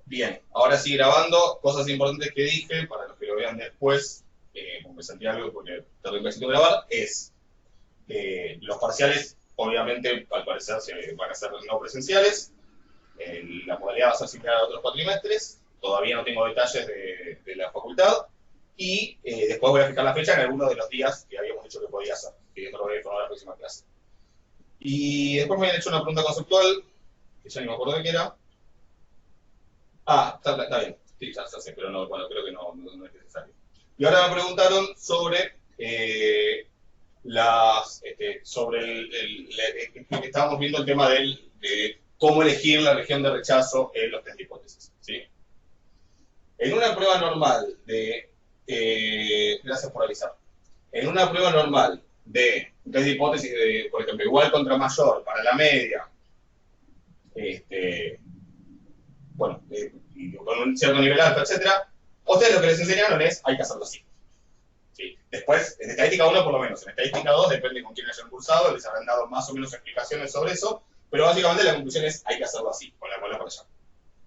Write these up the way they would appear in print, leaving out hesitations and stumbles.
Bien, ahora sí grabando, cosas importantes que dije, para los que lo vean después, porque Santiago, porque te necesito grabar, es los parciales, obviamente, al parecer se van a hacer no presenciales, la modalidad va a ser similar a otros cuatrimestres, todavía no tengo detalles de la facultad, y después voy a fijar la fecha en algunos de los días que habíamos dicho que podía hacer, que esto lo voy a informar a la próxima clase. Y después me habían hecho una pregunta conceptual, que ya ni me acuerdo de qué era. Está bien. Sí, ya sé, pero no, bueno, creo que no es necesario. Y ahora me preguntaron sobre sobre estábamos viendo el tema de cómo elegir la región de rechazo en los test de hipótesis. ¿Sí? En una prueba normal gracias por avisar. En una prueba normal de test de hipótesis de, por ejemplo, igual contra mayor para la media, este, bueno, y con un cierto nivel alfa, etcétera, ustedes lo que les enseñaron es hay que hacerlo así. ¿Sí? Después, en estadística 1 por lo menos, en estadística 2 depende con quién hayan cursado, les habrán dado más o menos explicaciones sobre eso, pero básicamente la conclusión es hay que hacerlo así, con la cola para allá.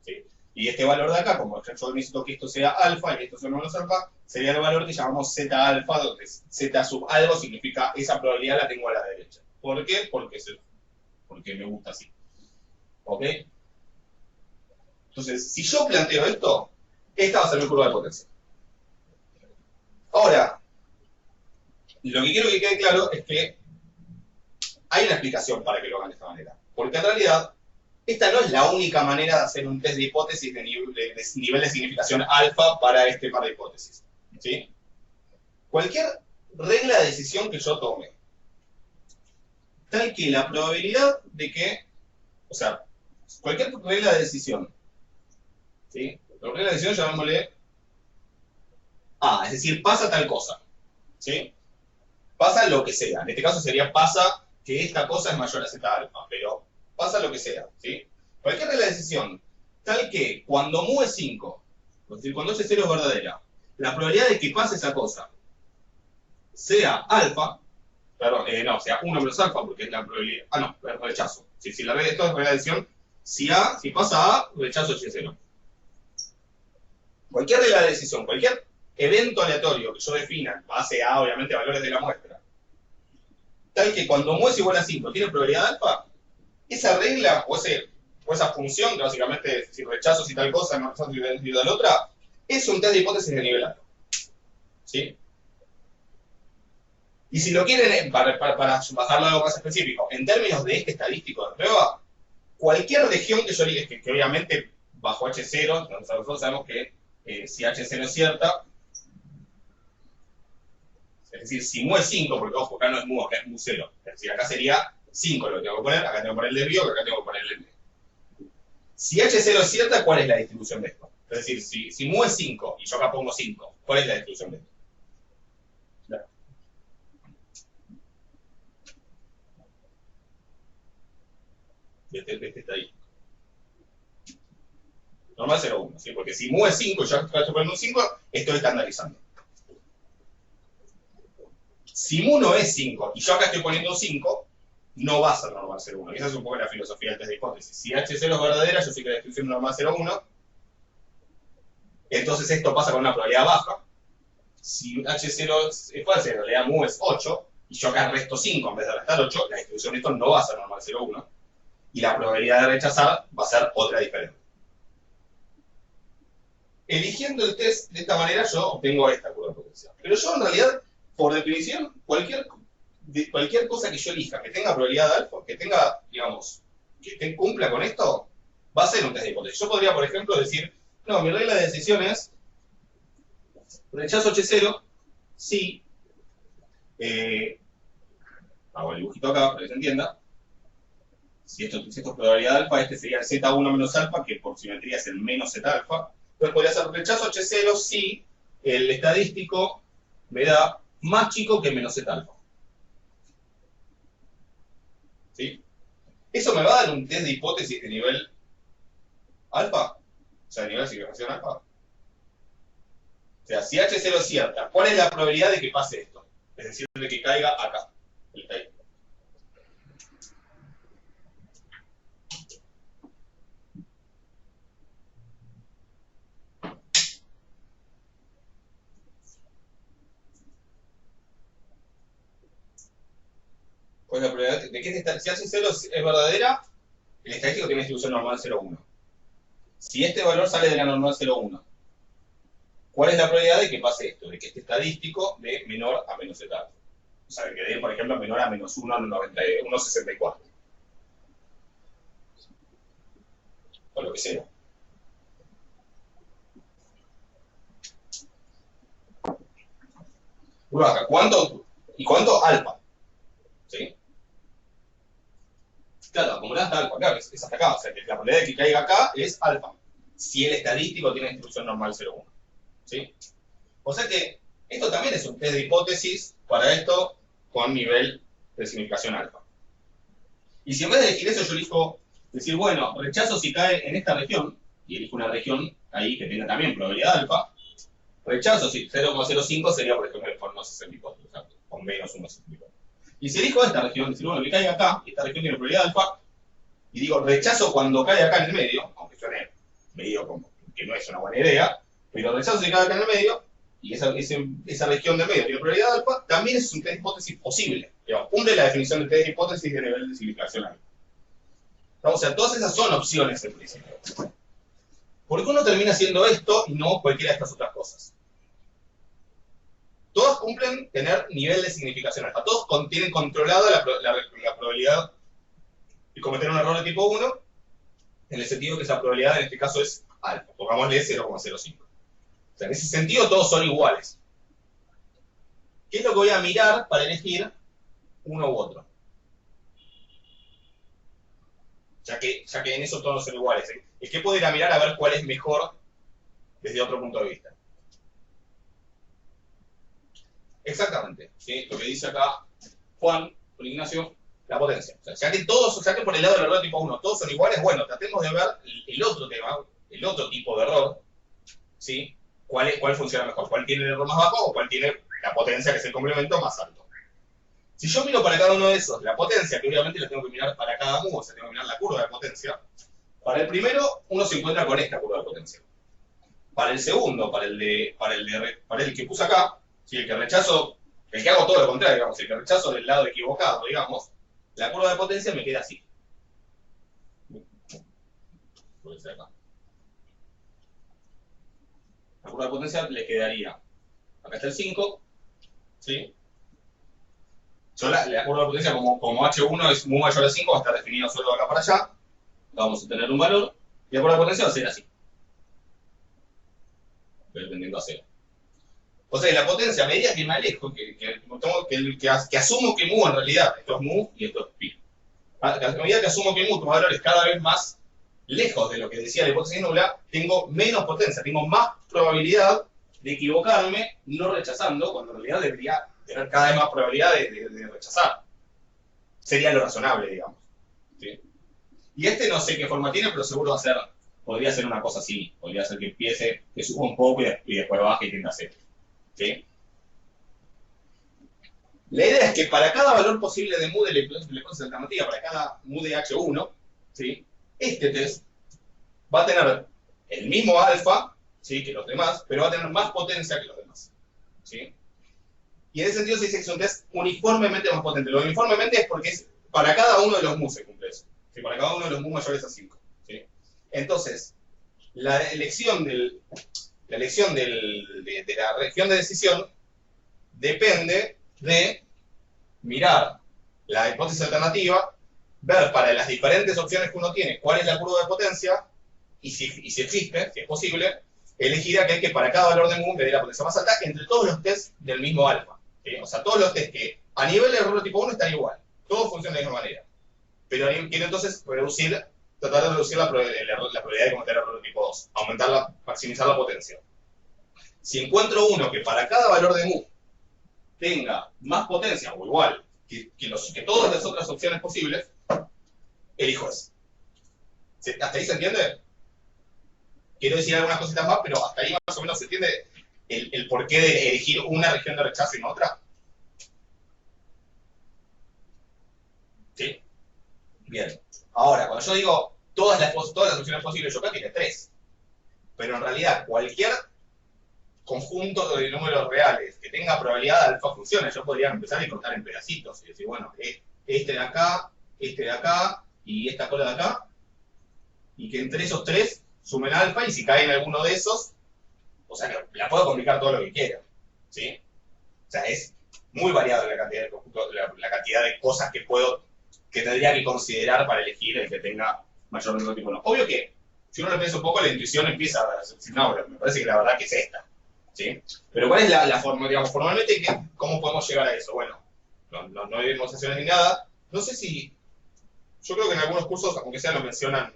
¿Sí? Y este valor de acá, como yo necesito que esto sea alfa y esto sea menos alfa, sería el valor que llamamos zeta alfa, donde zeta sub algo significa esa probabilidad la tengo a la derecha. ¿Por qué? Porque me gusta así. ¿Ok? Entonces, si yo planteo esto, esta va a ser mi curva de potencia. Ahora, lo que quiero que quede claro es que hay una explicación para que lo hagan de esta manera. Porque en realidad, esta no es la única manera de hacer un test de hipótesis de nivel de significación alfa para este par de hipótesis. ¿Sí? Cualquier regla de decisión que yo tome, tal que la probabilidad de que, o sea, cualquier regla de decisión, ¿sí? La regla de decisión llamémosle A, es decir, pasa tal cosa, ¿sí? Pasa lo que sea. En este caso sería pasa que esta cosa es mayor a z alfa, pero pasa lo que sea, ¿sí? Cualquier regla de decisión, tal que cuando mu es 5, es decir, cuando h0 es verdadera, la probabilidad de que pase esa cosa sea alfa, perdón, no, sea 1 menos alfa, porque es la probabilidad, no, el rechazo. Si la regla, esto es regla de decisión, si pasa A, rechazo h0. Cualquier regla de decisión, cualquier evento aleatorio que yo defina, en base a, obviamente, valores de la muestra, tal que cuando mu es igual a 5 tiene probabilidad alfa, esa regla o esa función, que básicamente si rechazo si tal cosa, no rechazo si tal otra, es un test de hipótesis de nivel alto. ¿Sí? Y si lo quieren, para bajarlo a algo más específico, en términos de este estadístico de prueba, cualquier región que yo elija, que obviamente bajo H0, nosotros sabemos que si H0 es cierta, es decir, si mu es 5, porque ojo, acá no es mu, acá es mu 0. Es decir, acá sería 5 lo que tengo que poner, acá tengo que ponerle bio, acá tengo que ponerle m. Si H0 es cierta, ¿cuál es la distribución de esto? Es decir, si mu es 5 y yo acá pongo 5, ¿cuál es la distribución de esto? Claro. Este estadístico. Normal 0,1, ¿sí? Porque si mu es 5 y yo acá estoy poniendo un 5, estoy estandarizando. Si mu no es 5 y yo acá estoy poniendo un 5, no va a ser normal 0,1. Y esa es un poco la filosofía del test de hipótesis. Si H0 es verdadera, yo sé que la distribución normal 0,1, entonces esto pasa con una probabilidad baja. Si H0 es falsa, en realidad mu es 8, y yo acá resto 5 en vez de restar 8, la distribución de esto no va a ser normal 0,1, y la probabilidad de rechazar va a ser otra diferente. Eligiendo el test de esta manera, yo obtengo esta curva de potencial. Pero yo, en realidad, por definición, cualquier cosa que yo elija que tenga probabilidad de alfa, que tenga, digamos, que cumpla con esto, va a ser un test de hipótesis. Yo podría, por ejemplo, decir, no, mi regla de decisión es rechazo H0 si, hago el dibujito acá para que se entienda, si esto es probabilidad alfa, este sería el Z1 menos alfa, que por simetría es el menos Z alfa. Entonces podría ser rechazo H0 si el estadístico me da más chico que menos Z alfa. ¿Sí? ¿Eso me va a dar un test de hipótesis de nivel alfa? O sea, de nivel de significación alfa. O sea, si H0 es cierta, ¿cuál es la probabilidad de que pase esto? Es decir, de que caiga acá, el estadístico. ¿Cuál es la probabilidad de que si H0 es verdadera, el estadístico tiene distribución normal 0,1. Si este valor sale de la normal 0,1, ¿cuál es la probabilidad de que pase esto? De que este estadístico de menor a menos eta. O sea, que dé, por ejemplo, menor a menos 1,64. O lo que sea. Acá, ¿cuánto? ¿Y cuánto? Alfa. ¿Sí? Claro, acumulada hasta alfa, claro, es hasta acá. O sea, que la probabilidad de que caiga acá es alfa. Si el estadístico tiene distribución normal 0,1. ¿Sí? O sea que esto también es un test de hipótesis para esto con nivel de significación alfa. Y si en vez de elegir eso yo elijo decir, bueno, rechazo si cae en esta región, y elijo una región ahí que tenga también probabilidad alfa, rechazo si 0,05 sería, por ejemplo, el forno 64, o sea, con menos 1,64. Y si elijo esta región, decir, bueno, que caiga acá, y esta región tiene probabilidad alfa, y digo, rechazo cuando cae acá en el medio, aunque suene medio como que no es una buena idea, pero rechazo si cae acá en el medio, y esa región de medio tiene probabilidad alfa, también es un test de hipótesis posible. Digamos, cumple la definición de test de hipótesis de nivel de significación alfa. O sea, todas esas son opciones en principio. ¿Por qué uno termina haciendo esto y no cualquiera de estas otras cosas? Todos cumplen tener nivel de significación alfa. Todos tienen controlada la probabilidad de cometer un error de tipo 1, en el sentido que esa probabilidad en este caso es alfa. Pongámosle 0,05. O sea, en ese sentido todos son iguales. ¿Qué es lo que voy a mirar para elegir uno u otro? Ya que en eso todos son iguales. Es que puedo ir a mirar a ver cuál es mejor desde otro punto de vista. Exactamente, ¿sí? Lo que dice acá Juan Ignacio, la potencia. O sea, ya que por el lado del error tipo 1 todos son iguales, bueno, tratemos de ver el otro tema, el otro tipo de error, ¿sí? ¿Cuál funciona mejor? ¿Cuál tiene el error más bajo o cuál tiene la potencia, que es el complemento, más alto? Si yo miro para cada uno de esos la potencia, que obviamente la tengo que mirar para cada mu, o sea, tengo que mirar la curva de potencia, para el primero uno se encuentra con esta curva de potencia. Para el segundo, para el que puse acá, ¿sí? El que rechazo, el que hago todo lo contrario, digamos, el que rechazo del lado equivocado, digamos, la curva de potencia me queda así. Puede ser acá. La curva de potencia le quedaría, acá está el 5, ¿sí? Yo la curva de potencia, como H1 es muy mayor a 5, va a estar definido solo de acá para allá, vamos a tener un valor, y la curva de potencia va a ser así. Dependiendo a 0. O sea, la potencia, a medida que me alejo, que asumo que mu en realidad, esto es mu y esto es pi. A medida que asumo que mu toma valores cada vez más lejos de lo que decía la hipótesis nula, tengo menos potencia, tengo más probabilidad de equivocarme no rechazando, cuando en realidad debería tener cada vez más probabilidad de rechazar. Sería lo razonable, digamos. ¿Sí? Y este no sé qué forma tiene, pero seguro podría ser una cosa así. Podría ser que empiece, que suba un poco y después baje y tienda a 0. ¿Sí? La idea es que para cada valor posible de mu de la hipótesis alternativa, para cada mu de H1, ¿sí? Este test va a tener el mismo alfa, ¿sí? Que los demás, pero va a tener más potencia que los demás. ¿Sí? Y en ese sentido se dice que es un test uniformemente más potente. Lo uniformemente es porque es para cada uno de los mu se cumple eso. ¿Sí? Para cada uno de los mu mayores a 5. ¿Sí? Entonces, la elección de la región de decisión depende de mirar la hipótesis alternativa, ver para las diferentes opciones que uno tiene cuál es la curva de potencia, y si existe, si es posible, elegir aquel que para cada valor de mu me dé la potencia más alta entre todos los tests del mismo alfa. ¿Sí? O sea, todos los tests que a nivel de error tipo 1 están igual. Todos funcionan de la misma manera. Pero quiero entonces tratar de reducir la probabilidad de cometer error tipo 2. Maximizar la potencia. Si encuentro uno que para cada valor de mu tenga más potencia o igual que todas las otras opciones posibles, elijo ese. ¿Hasta ahí se entiende? Quiero decir algunas cositas más, pero hasta ahí más o menos se entiende el porqué de elegir una región de rechazo y no otra. ¿Sí? Bien. Ahora, cuando yo digo todas las opciones posibles, yo creo que tiene 3. Pero en realidad, cualquier conjunto de números reales que tenga probabilidad de alfa funciona. Yo podría empezar a contar en pedacitos y decir, bueno, este de acá y esta cola de acá, y que entre esos tres sumen alfa, y si cae en alguno de esos, o sea que la puedo complicar todo lo que quiera, ¿sí? O sea, es muy variado la cantidad de conjuntos, la cantidad de cosas que tendría que considerar para elegir el que tenga mayor número de tipo. No. Obvio que, si uno lo piensa un poco, la intuición empieza a decir, no, me parece que la verdad que es esta, ¿sí? Pero ¿cuál es la forma, digamos, formalmente, cómo podemos llegar a eso? Bueno, no hay demostraciones ni nada. No sé si, yo creo que en algunos cursos, aunque sea, lo mencionan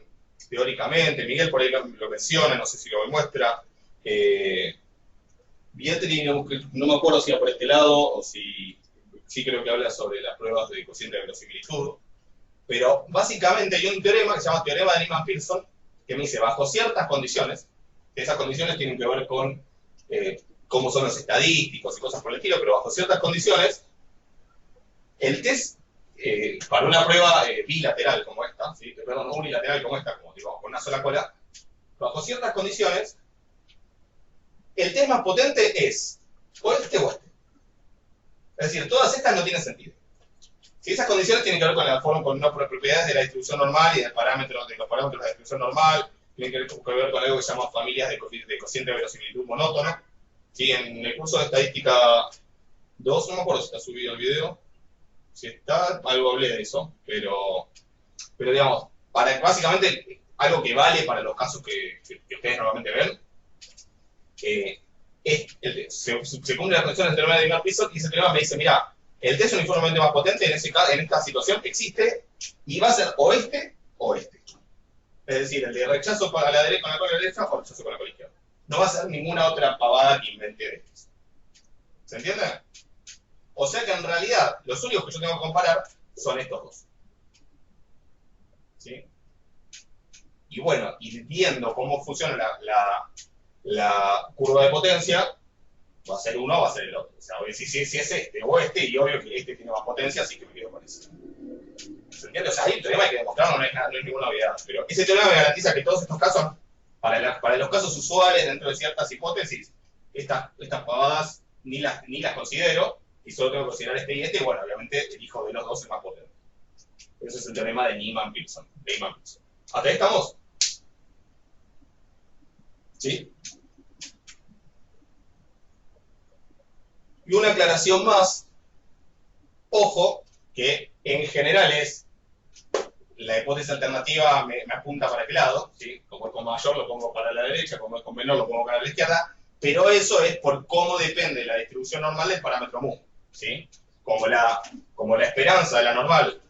teóricamente, Miguel por ahí lo menciona, no sé si lo demuestra. Vietri, no me acuerdo si era por este lado o si sí creo que habla sobre las pruebas de cociente de verosimilitud. Pero básicamente hay un teorema que se llama teorema de Neyman-Pearson, que me dice, bajo ciertas condiciones, que esas condiciones tienen que ver con cómo son los estadísticos y cosas por el estilo, pero bajo ciertas condiciones, el test para una prueba bilateral como esta, ¿sí? Perdón, unilateral como esta, como digo, con una sola cola, bajo ciertas condiciones, el test más potente es o este o este. Es decir, todas estas no tienen sentido. Si esas condiciones tienen que ver con la forma, con unas propiedades de la distribución normal y de los parámetros de la distribución normal, tienen que ver con algo que se llama familias de cociente de verosimilitud monótono. ¿Sí? En el curso de estadística 2, no me acuerdo si está subido el video, si está, algo hablé de eso, pero digamos, básicamente algo que vale para los casos que ustedes normalmente ven, se cumple las condiciones del teorema de Neyman-Pearson y ese teorema me dice, mira, el test uniformemente más potente en esta situación existe y va a ser o este o este. Es decir, el de rechazo con la cola derecha o rechazo con la cola izquierda. No va a ser ninguna otra pavada que invente de estos. ¿Se entiende? O sea que en realidad los únicos que yo tengo que comparar son estos dos. ¿Sí? Y bueno, y viendo cómo funciona la curva de potencia, va a ser uno o va a ser el otro. O sea, si es este o este, y obvio que este tiene más potencia, así que me quedo con ese. ¿Se entiende? O sea, hay un teorema que demostrarlo, no es ninguna novedad. Pero ese teorema me garantiza que todos estos casos, para los casos usuales dentro de ciertas hipótesis, estas pavadas ni las considero, y solo tengo que considerar este y este, y bueno, obviamente el hijo de los dos es más potente. Ese es el teorema de Neyman-Pearson. ¿Hasta ahí estamos? ¿Sí? Y una aclaración más, ojo, que en general es la hipótesis alternativa me apunta para aquel lado, ¿sí? Como es con mayor lo pongo para la derecha, como es con menor lo pongo para la izquierda, pero eso es por cómo depende la distribución normal del parámetro mu, ¿sí? Como la esperanza de la normal,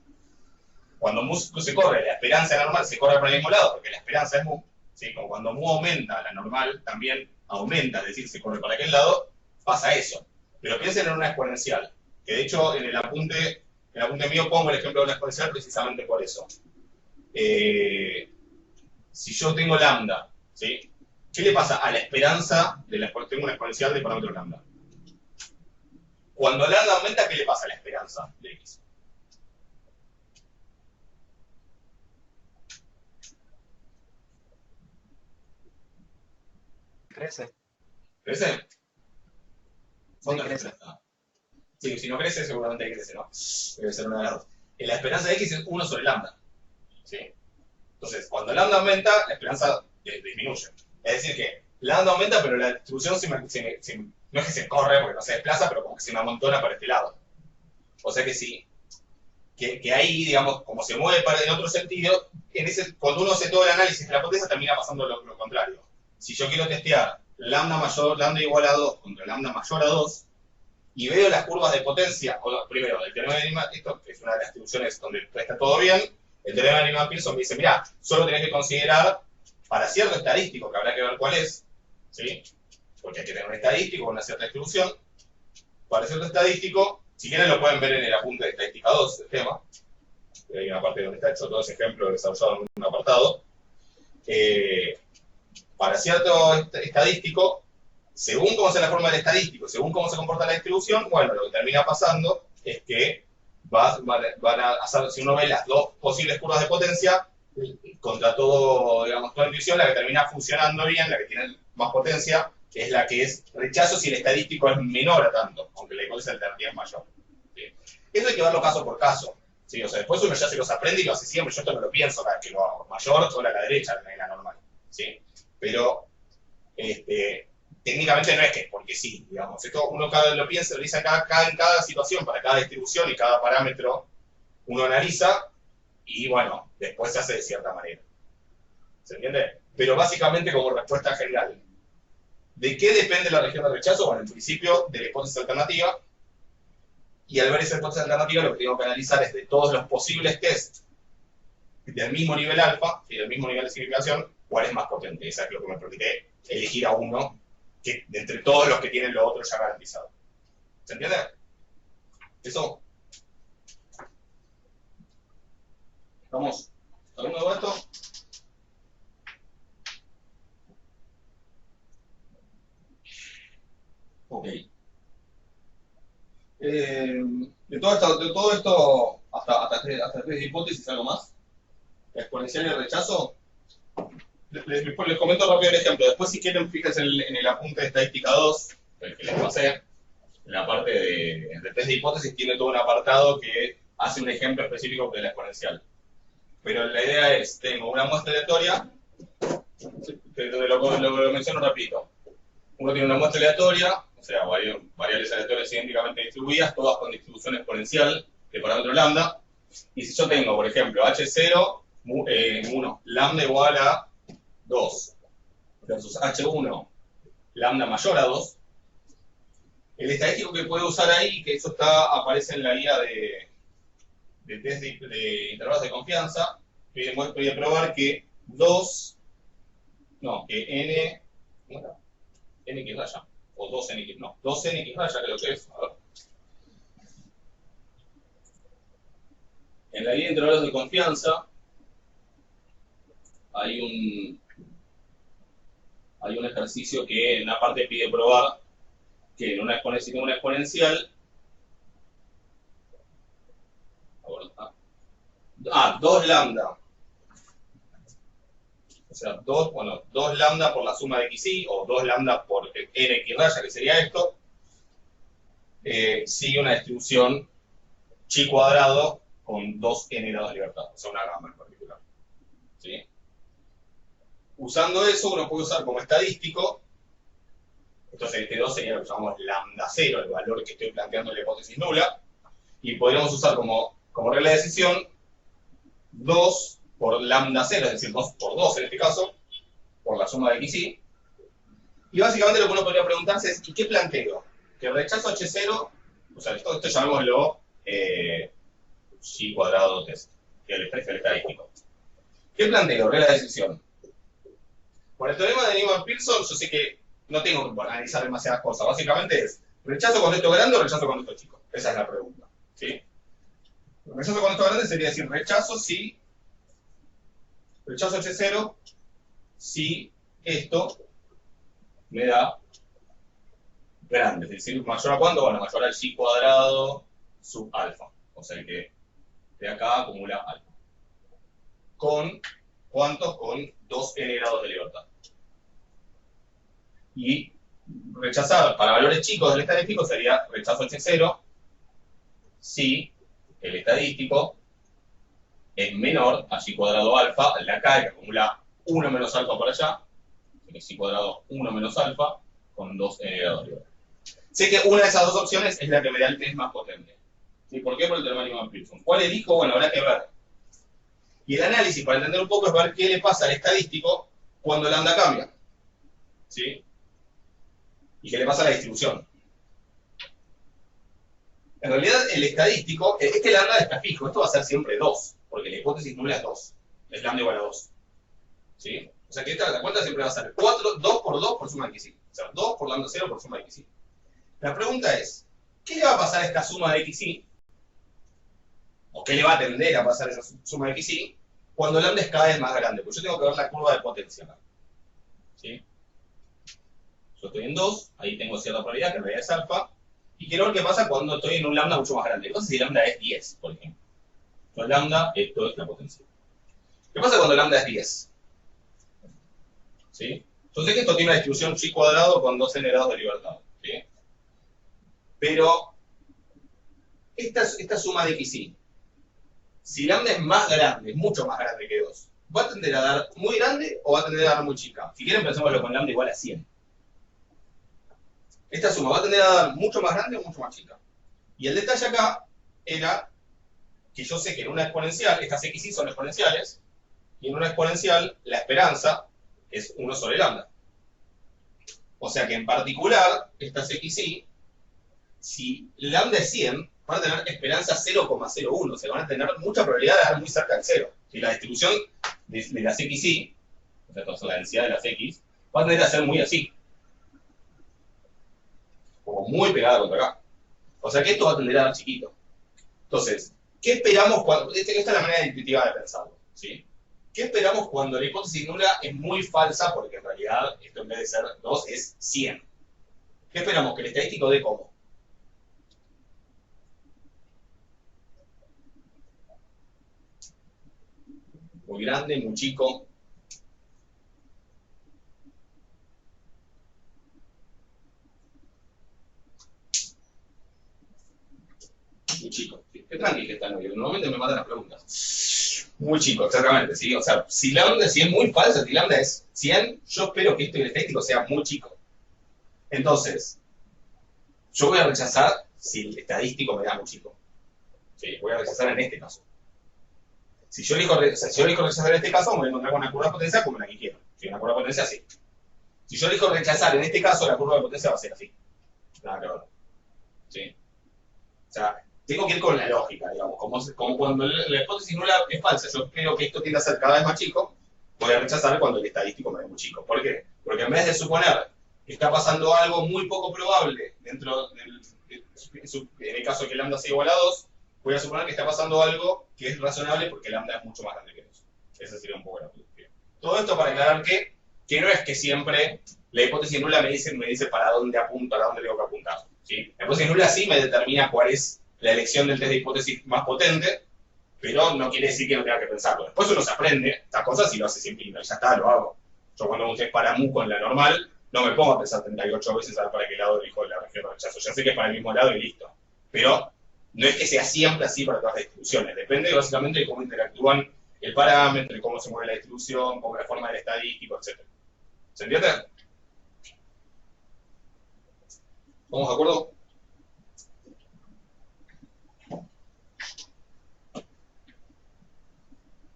cuando mu se corre, la esperanza de la normal se corre para el mismo lado, porque la esperanza es mu, ¿sí? Como cuando mu aumenta, la normal también aumenta, es decir, se corre para aquel lado, pasa eso. Pero piensen en una exponencial, que de hecho en el apunte mío pongo el ejemplo de una exponencial precisamente por eso. Si yo tengo lambda, ¿sí? ¿Qué le pasa a la esperanza tengo una exponencial de parámetro lambda? Cuando lambda aumenta, ¿qué le pasa a la esperanza de x? Crece. ¿Crece? Sí, crece. Sí, si no crece, seguramente crece, ¿no? Debe ser una de las dos. La esperanza de x es 1 sobre lambda. ¿Sí? Entonces, cuando lambda aumenta, la esperanza disminuye. Es decir que lambda aumenta, pero la distribución no es que se corre porque no se desplaza, pero como que se me amontona para este lado. O sea que sí, que ahí, digamos, como se mueve en otro sentido, cuando uno hace todo el análisis de la potencia, termina pasando lo contrario. Si yo quiero testear lambda igual a 2 contra lambda mayor a 2, y veo las curvas de potencia, primero, el teorema de Neyman-Pearson, que es una de las distribuciones donde está todo bien, el teorema de Neyman-Pearson me dice, mira, solo tenés que considerar, para cierto estadístico, que habrá que ver cuál es, ¿sí? Porque hay que tener un estadístico con una cierta distribución, para cierto estadístico, si quieren lo pueden ver en el apunte de estadística 2 del tema, hay una parte donde está hecho todo ese ejemplo desarrollado en un apartado, para cierto estadístico, según cómo sea la forma del estadístico, según cómo se comporta la distribución, bueno, lo que termina pasando es que van a hacer, si uno ve las dos posibles curvas de potencia, contra todo, digamos, toda intuición, la que termina funcionando bien, la que tiene más potencia, es la que es rechazo si el estadístico es menor a tanto, aunque la hipótesis alternativa es mayor. ¿Sí? Eso hay que verlo caso por caso. ¿Sí? O sea, después uno ya se los aprende y lo hace siempre. Yo esto no lo pienso cada vez que lo hago. Mayor sobre la derecha, en la normal. ¿Sí? Pero técnicamente no es que es porque sí, digamos. Esto uno cada vez lo piensa, lo dice en cada situación, para cada distribución y cada parámetro, uno analiza y bueno, después se hace de cierta manera. ¿Se entiende? Pero básicamente como respuesta general. ¿De qué depende la región de rechazo? Bueno, en principio de la hipótesis alternativa. Y al ver esa hipótesis alternativa lo que tengo que analizar es de todos los posibles tests del mismo nivel alfa y del mismo nivel de significación, cuál es más potente. Esa es lo que me permite elegir a uno que, de entre todos los que tienen lo otro ya garantizado. ¿Se entiende? Eso. ¿Estamos hablando de esto? Ok. De todo esto hasta tres hipótesis, ¿algo más? La exponencial y el rechazo. Les comento rápido el ejemplo. Después, si quieren, fíjense en el apunte de estadística 2, el que les pasé. En la parte de test de hipótesis tiene todo un apartado que hace un ejemplo específico de la exponencial. Pero la idea es, tengo una muestra aleatoria, lo menciono rapidito. Uno tiene una muestra aleatoria, o sea, variables aleatorias idénticamente distribuidas, todas con distribución exponencial de parámetro lambda. Y si yo tengo, por ejemplo, H0, 1, lambda igual a 2, versus H1, lambda mayor a 2, el estadístico que puedo usar ahí, que eso aparece en la guía de test de intervalos de confianza, voy a probar que 2, no, que n, ¿cómo era? Nx raya, o 2nx, no, 2nx raya creo que es, a ver. En la guía de intervalos de confianza hay un ejercicio que en una parte pide probar que en una exponencial, 2 lambda, o sea, 2 lambda por la suma de xy, o 2 lambda por nx raya, que sería esto, sigue una distribución chi cuadrado con 2n grados de libertad, o sea, una gama en particular. ¿Sí? Usando eso, uno puede usar como estadístico, entonces este 2 sería lo que llamamos lambda 0, el valor que estoy planteando en la hipótesis nula, y podríamos usar como regla de decisión 2 por lambda 0, es decir, 2 por 2 en este caso, por la suma de xy. Y básicamente lo que uno podría preguntarse es, ¿y qué planteo? Que el rechazo H0, o sea, esto llamémoslo xy cuadrado test, que es el estadístico. ¿Qué planteo? Regla de decisión. Por el teorema de Neyman-Pearson, yo sé que no tengo que analizar demasiadas cosas. Básicamente es, ¿rechazo cuando esto grande o rechazo cuando esto chico? Esa es la pregunta. ¿Sí? Rechazo cuando esto grande sería decir rechazo si, rechazo H0, si esto me da grande. Es decir, ¿mayor a cuánto? Bueno, mayor al xy cuadrado sub alfa. O sea que de acá acumula alfa. ¿Con cuántos? Con 2n grados de libertad. Y rechazar para valores chicos del estadístico sería rechazo H0 si el estadístico es menor a xy cuadrado alfa, la K que acumula 1 menos alfa por allá, xy cuadrado 1 menos alfa, con 2n grados de libertad. Sé que una de esas dos opciones es la que me da el test más potente. ¿Sí? ¿Por qué? Por el teorema de Neyman-Pearson. ¿Cuál elijo? Bueno, habrá que ver. Y el análisis, para entender un poco, es ver qué le pasa al estadístico cuando lambda cambia. ¿Sí? ¿Y qué le pasa a la distribución? En realidad, el estadístico es que lambda está fijo. Esto va a ser siempre 2, porque la hipótesis nula es 2. Es lambda igual a 2. ¿Sí? O sea que la cuenta siempre va a ser 2 por 2 por suma de xy. O sea, 2 por lambda 0 por suma de xy. La pregunta es, ¿qué le va a pasar a esta suma de xy? ¿O qué le va a tender a pasar a esa suma de xy cuando lambda es cada vez más grande? Pues yo tengo que ver la curva de potencia acá. ¿Sí? Yo estoy en 2, ahí tengo cierta probabilidad, que en realidad es alfa, y quiero ver qué pasa cuando estoy en un lambda mucho más grande. Entonces, si lambda es 10, por ejemplo. Entonces, lambda, esto es la potencia. ¿Qué pasa cuando lambda es 10? ¿Sí? Entonces, que esto tiene una distribución xy cuadrado con 2n grados de libertad. ¿Sí? Pero, esta suma de xy, si lambda es más grande, mucho más grande que 2, ¿va a tender a dar muy grande o va a tender a dar muy chica? Si quieren, pensémoslo con lambda igual a 100. Esta suma va a tender a dar mucho más grande o mucho más chica. Y el detalle acá era que yo sé que en una exponencial, estas xy son exponenciales, y en una exponencial la esperanza es 1 sobre lambda. O sea que en particular, estas xy, si lambda es 100, van a tener esperanza 0,01, o sea, van a tener mucha probabilidad de dar muy cerca del 0. Si la distribución de las xy, o sea, la densidad de las x, va a tender a ser muy así. Como muy pegada contra acá. O sea que esto va a tender a dar chiquito. Entonces, ¿qué esperamos cuando... Esta es la manera intuitiva de pensarlo, ¿sí? ¿Qué esperamos cuando la hipótesis nula es muy falsa? Porque en realidad esto en vez de ser 2 es 100. ¿Qué esperamos? Que el estadístico dé cómo. Muy grande, muy chico. Muy chico. Qué tranqui que está novio. Normalmente me matan las preguntas. Muy chico, exactamente, ¿sí? O sea, si lambda si es muy falsa, si lambda es 100, yo espero que esto el estadístico sea muy chico. Entonces, yo voy a rechazar si el estadístico me da muy chico. ¿Sí? Voy a rechazar en este caso. Si yo elijo rechazar en este caso, me voy a encontrar con una curva de potencia como la que quiero. Si una curva de potencia, así. Si yo elijo rechazar en este caso, la curva de potencia va a ser así. Nada que ver. ¿Sí? O sea, tengo que ir con la lógica, digamos. Como cuando la hipótesis nula es falsa, yo creo que esto tiende a ser cada vez más chico, voy a rechazar cuando el estadístico me da muy chico. ¿Por qué? Porque en vez de suponer que está pasando algo muy poco probable dentro del... En el caso de que lambda sea igual a 2, voy a suponer que está pasando algo que es razonable porque lambda es mucho más grande que 2. Esa sería un poco la filosofía. Todo esto para aclarar que no es que siempre la hipótesis nula me dice para dónde apunto, para dónde tengo que apuntar. ¿Sí? La hipótesis nula sí me determina cuál es la elección del test de hipótesis más potente, pero no quiere decir que no tenga que pensarlo. Después uno se aprende estas cosas y lo hace siempre y ya está, lo hago. Yo cuando hago un test para mu con la normal, no me pongo a pensar 38 veces a ver para qué lado elijo la región de rechazo. Ya sé que es para el mismo lado y listo. Pero no es que sea siempre así para todas las distribuciones. Depende básicamente de cómo interactúan el parámetro, cómo se mueve la distribución, cómo es la forma del estadístico, etc. ¿Se entiende? ¿Estamos de acuerdo?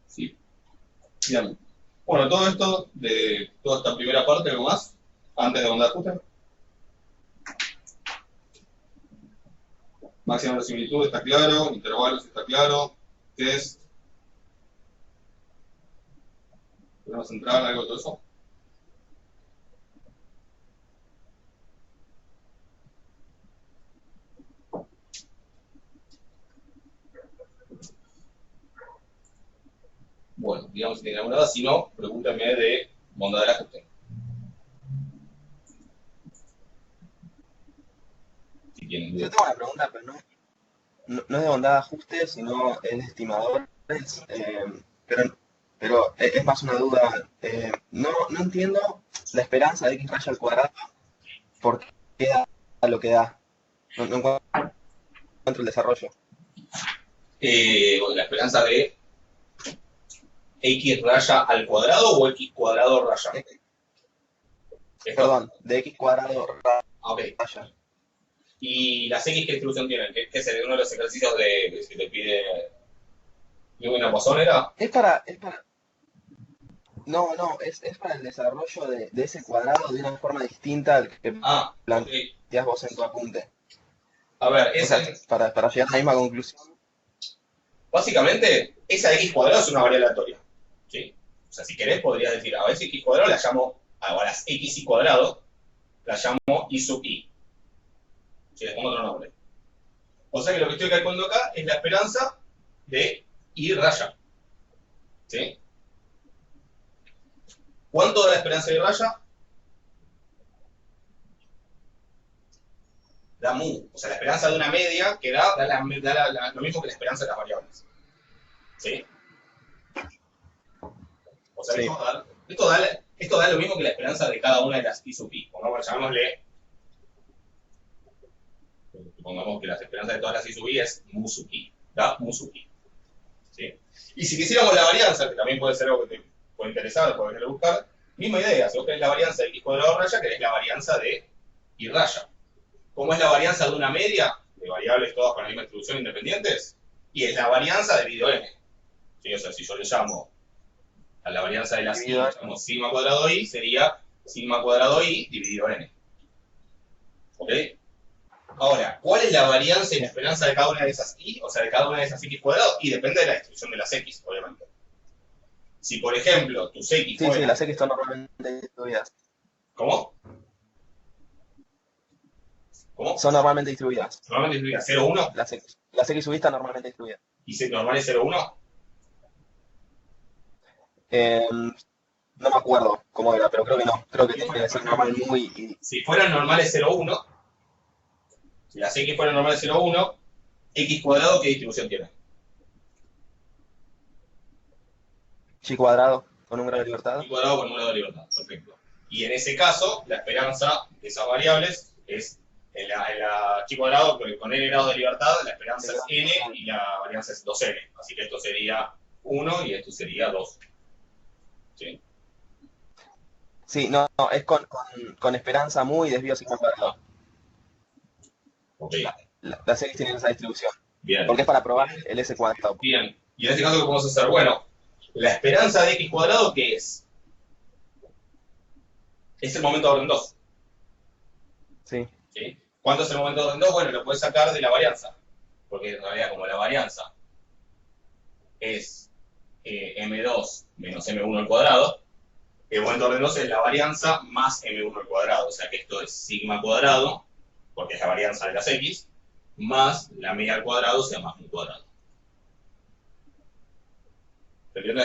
Sí. Bien. Bueno, todo esto, de toda esta primera parte, algo más, antes de onda de ajuste. Máxima de similitud está claro, intervalos está claro, test, problema central, algo de todo eso. Bueno, digamos si tienen alguna duda, si no, pregúntenme de bondad del ajuste. Si tienen Yo duda. tengo una pregunta, pero no es de bondad de ajuste, sino es de estimadores. Pero es más una duda. No entiendo la esperanza de x raya al cuadrado, por qué da lo que da. No encuentro el desarrollo. La esperanza de x raya al cuadrado o x cuadrado raya. Perdón, de x cuadrado Ok. raya. ¿Y las x qué distribución tienen? ¿Qué es uno de los ejercicios de que te pide una pozonera? No, es para el desarrollo de ese cuadrado de una forma distinta al que Ah, ok. planteas vos en tu apunte. A ver, O sea, para llegar a la misma conclusión. básicamente, esa x cuadrado es una variable aleatoria. ¿Sí? O sea, si querés, podrías decir, a esa x cuadrado la llamo, a las xy cuadrado, la llamo i sub i. Si le pongo otro nombre. O sea que lo que estoy calculando acá es la esperanza de i raya. ¿Sí? ¿Cuánto da la esperanza de i raya? Da mu. O sea, la esperanza de una media que da lo mismo que la esperanza de las variables. ¿Sí? O sea, Sí. esto da lo mismo que la esperanza de cada una de las i sub i. Pongamos que la esperanza de todas las i sub i es mu sub i. Da mu sub i. ¿Sí? Y si quisiéramos la varianza, que también puede ser algo que te puede interesar, puedes querer buscar, misma idea, si vos querés la varianza de x cuadrado raya, querés la varianza de y raya. ¿Cómo es la varianza de una media de variables todas con la misma distribución independientes? Y es la varianza dividido n. ¿Sí? O sea, si yo le llamo a la varianza de las i, le llamo sigma cuadrado i, sería sigma cuadrado i dividido n. ¿Ok? Ahora, ¿cuál es la varianza y la esperanza de cada una de esas i? O sea, de cada una de esas x cuadrado, y depende de la distribución de las x, obviamente. Si, por ejemplo, tus x Sí, fueran... las X están normalmente distribuidas. ¿Cómo? ¿Cómo? Son normalmente distribuidas. Normalmente distribuida 0, 1, Las X subistas normalmente distribuidas. y si normal es 0, 1. Eh, no me acuerdo cómo era, pero creo que no. Creo que tiene que ser normal muy... Si fueran normales 0, 1, si las x fueran normales 0, 1, x cuadrado, ¿qué distribución tiene? Chi cuadrado con un grado de libertad. Y cuadrado con un grado de libertad, perfecto. Y en ese caso, la esperanza de esas variables es, en la chi cuadrado con n grados de libertad, la esperanza es n y la varianza es 2n. Así que esto sería 1 y esto sería 2. ¿Sí? Sí, no, es con esperanza muy desvío sigma cuadrado. Ok, Las X tienen esa distribución. bien. Porque es para probar el S cuadrado. Bien. Y en este caso, ¿qué podemos hacer? Bueno, la esperanza de x cuadrado, ¿qué es? Es el momento de orden 2. Sí. ¿Sí? ¿Cuánto es el momento de orden 2? Bueno, lo puedes sacar de la varianza. Porque en realidad, como la varianza es m2 menos m1 al cuadrado, el momento de orden 2 es la varianza más m1 al cuadrado. O sea que esto es sigma cuadrado, porque es la varianza de las x, más la media al cuadrado, o sea, más un cuadrado. ¿Se entiende?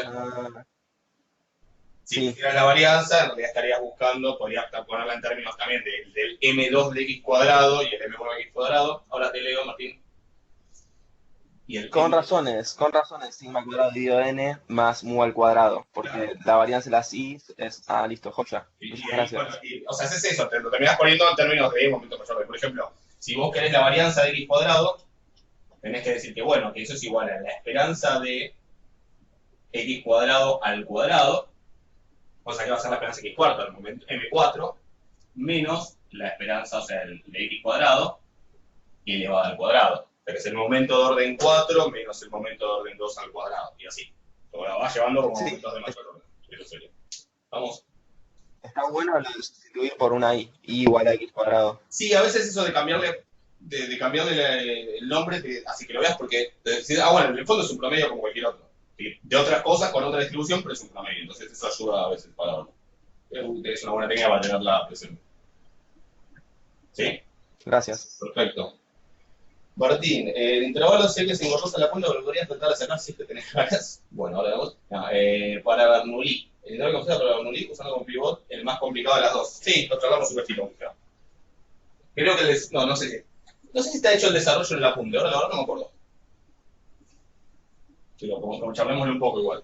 Si Sí. pusieras la varianza, en realidad estarías buscando, podrías ponerla en términos también del m2 de x cuadrado y el m1 de x cuadrado. Ahora te leo, Martín. Y el Con razones, sigma cuadrado dividido n más mu al cuadrado, porque Claro. la varianza de las y es, listo, joya. Y Muchas ahí, gracias. bueno, o sea, haces eso, te lo terminás poniendo en términos de momento mayor. Por ejemplo, si vos querés la varianza de x cuadrado, tenés que decir que, bueno, que eso es igual a la esperanza de x cuadrado al cuadrado, o sea, que va a ser la esperanza de x cuarto al momento m4, menos la esperanza, o sea, de x cuadrado, y elevado al cuadrado. O sea, que es el momento de orden 4 menos el momento de orden 2 al cuadrado, y así. Lo vas llevando como Sí, momentos de mayor orden. Eso sería. Vamos. está bueno lo de sustituir por una y igual a x cuadrado. Sí, a veces eso de cambiarle, de cambiarle el nombre, así que lo veas, porque bueno, en el fondo es un promedio como cualquier otro. ¿Sí? De otras cosas con otra distribución, pero es un promedio. Entonces eso ayuda a veces para verlo. Es una buena técnica para tenerla presente. ¿Sí? Gracias. Perfecto. Martín, el intervalo sé que se engorrosa la cuenta, pero podrías tratar de sacar si es que tenés ganas. Bueno, ahora vamos. No, para Bernoulli. El intervalo que para Bernoulli usando como pivot el más complicado de las dos. Sí, lo tratamos súper estilo. Creo que no sé si está hecho el desarrollo en el apunte, ahora la verdad no me acuerdo. Pero como charlémosle un poco igual.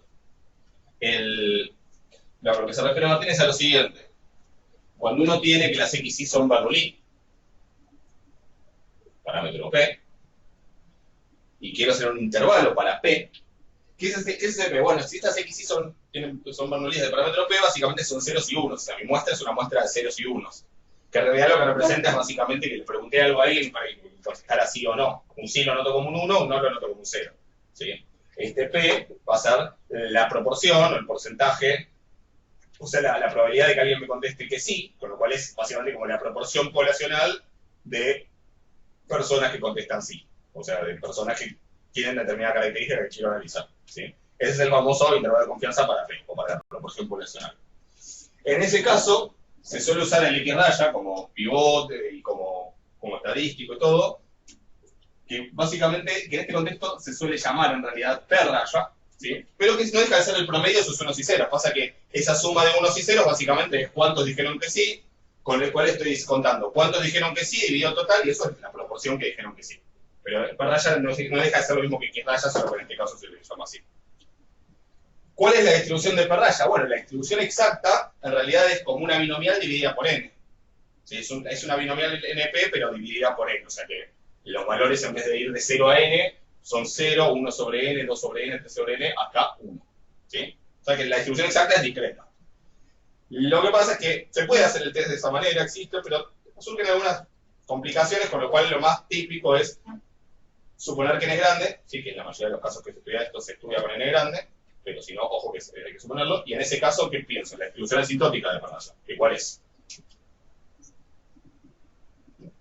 Lo que se refiere a Martín es a lo siguiente. Cuando uno tiene que las XY son Bernoulli, parámetro P, y quiero hacer un intervalo para P, ¿qué es ese P? Bueno, si estas XY son Bernoulli de parámetro P, básicamente son ceros y unos. O sea, mi muestra es una muestra de ceros y unos. Que en realidad lo que representa es básicamente que le pregunté algo a alguien para que contestara sí o no. Un sí lo noto como un 1, un no lo noto como un 0. ¿Sí? Este P va a ser la proporción o el porcentaje, o sea, la probabilidad de que alguien me conteste que sí, con lo cual es básicamente como la proporción poblacional de personas que contestan sí. O sea, de personas que tienen determinada característica que quiero analizar. ¿Sí? Ese es el famoso intervalo de confianza para P, o para la proporción poblacional. En ese caso, se suele usar el X raya como pivote y como estadístico y todo, que básicamente, que en este contexto se suele llamar en realidad P raya, ¿sí? Pero que no deja de ser el promedio de sus unos y ceros. Pasa que esa suma de unos y ceros básicamente es cuántos dijeron que sí, con el cual estoy contando cuántos dijeron que sí dividido total, y eso es la proporción que dijeron que sí. Pero P raya no deja de ser lo mismo que X raya, solo que en este caso se le llama así. ¿Cuál es la distribución de P raya? Bueno, la distribución exacta en realidad es como una binomial dividida por n. ¿Sí? Es una binomial NP, pero dividida por n. O sea que los valores, en vez de ir de 0 a n, son 0, 1 sobre n, 2 sobre n, 3 sobre n, acá 1. ¿Sí? O sea que la distribución exacta es discreta. Lo que pasa es que se puede hacer el test de esa manera, existe, pero surgen algunas complicaciones, con lo cual lo más típico es suponer que n es grande, sí, que en la mayoría de los casos que se estudia esto se estudia con n grande, pero si no, ojo que hay que suponerlo, y en ese caso, ¿qué pienso? La distribución asintótica de pantalla, que cuál es,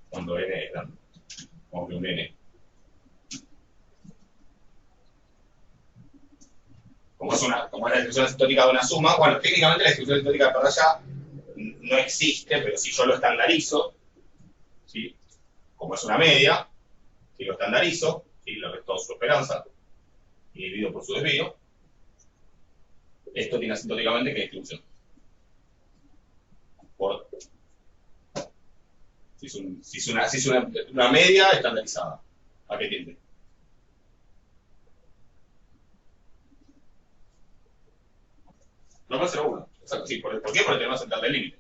cuando n es grande, como que un n. Como es la distribución asintótica de una suma, bueno, técnicamente la distribución asintótica de pantalla no existe, pero si yo lo estandarizo, ¿sí? Como es una media, si lo estandarizo, ¿sí? Le resto su esperanza y divido por su desvío, esto tiene asintóticamente que distribución. Si es una media estandarizada, ¿a qué tiende? Normal 0,1. Exacto, sí. ¿Por qué? Por el teorema central del límite.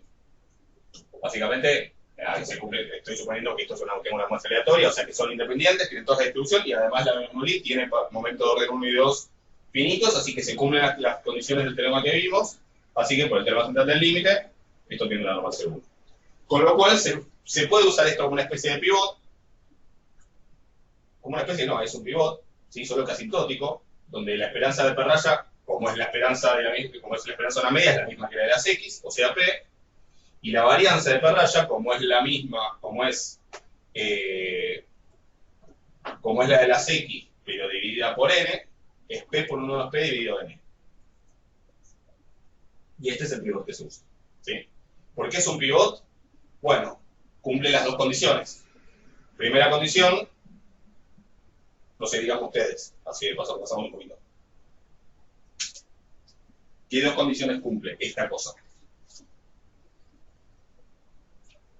Básicamente, estoy suponiendo que esto tengo una muestra aleatoria, o sea que son independientes, tienen toda la distribución, y además la Bernoulli tiene momentos de orden 1 y 2 finitos, así que se cumplen las condiciones del teorema que vimos, así que por el teorema central del límite, esto tiene una normal 0,1. Con lo cual, se puede usar esto como una especie de pivot, como una especie, no, es un pivot, ¿sí? Solo que asintótico, donde la esperanza de P raya, como es la esperanza de una media, es la misma que la de las X, o sea P, y la varianza de P raya, como es la misma, como es la de las X, pero dividida por N, es P por 1 menos P dividido en N. Y este es el pivot que se usa, ¿sí? ¿Por qué es un pivot? Bueno, cumple las dos condiciones. Primera condición, no sé, digan ustedes, así de paso pasamos un poquito. ¿Qué dos condiciones cumple esta cosa?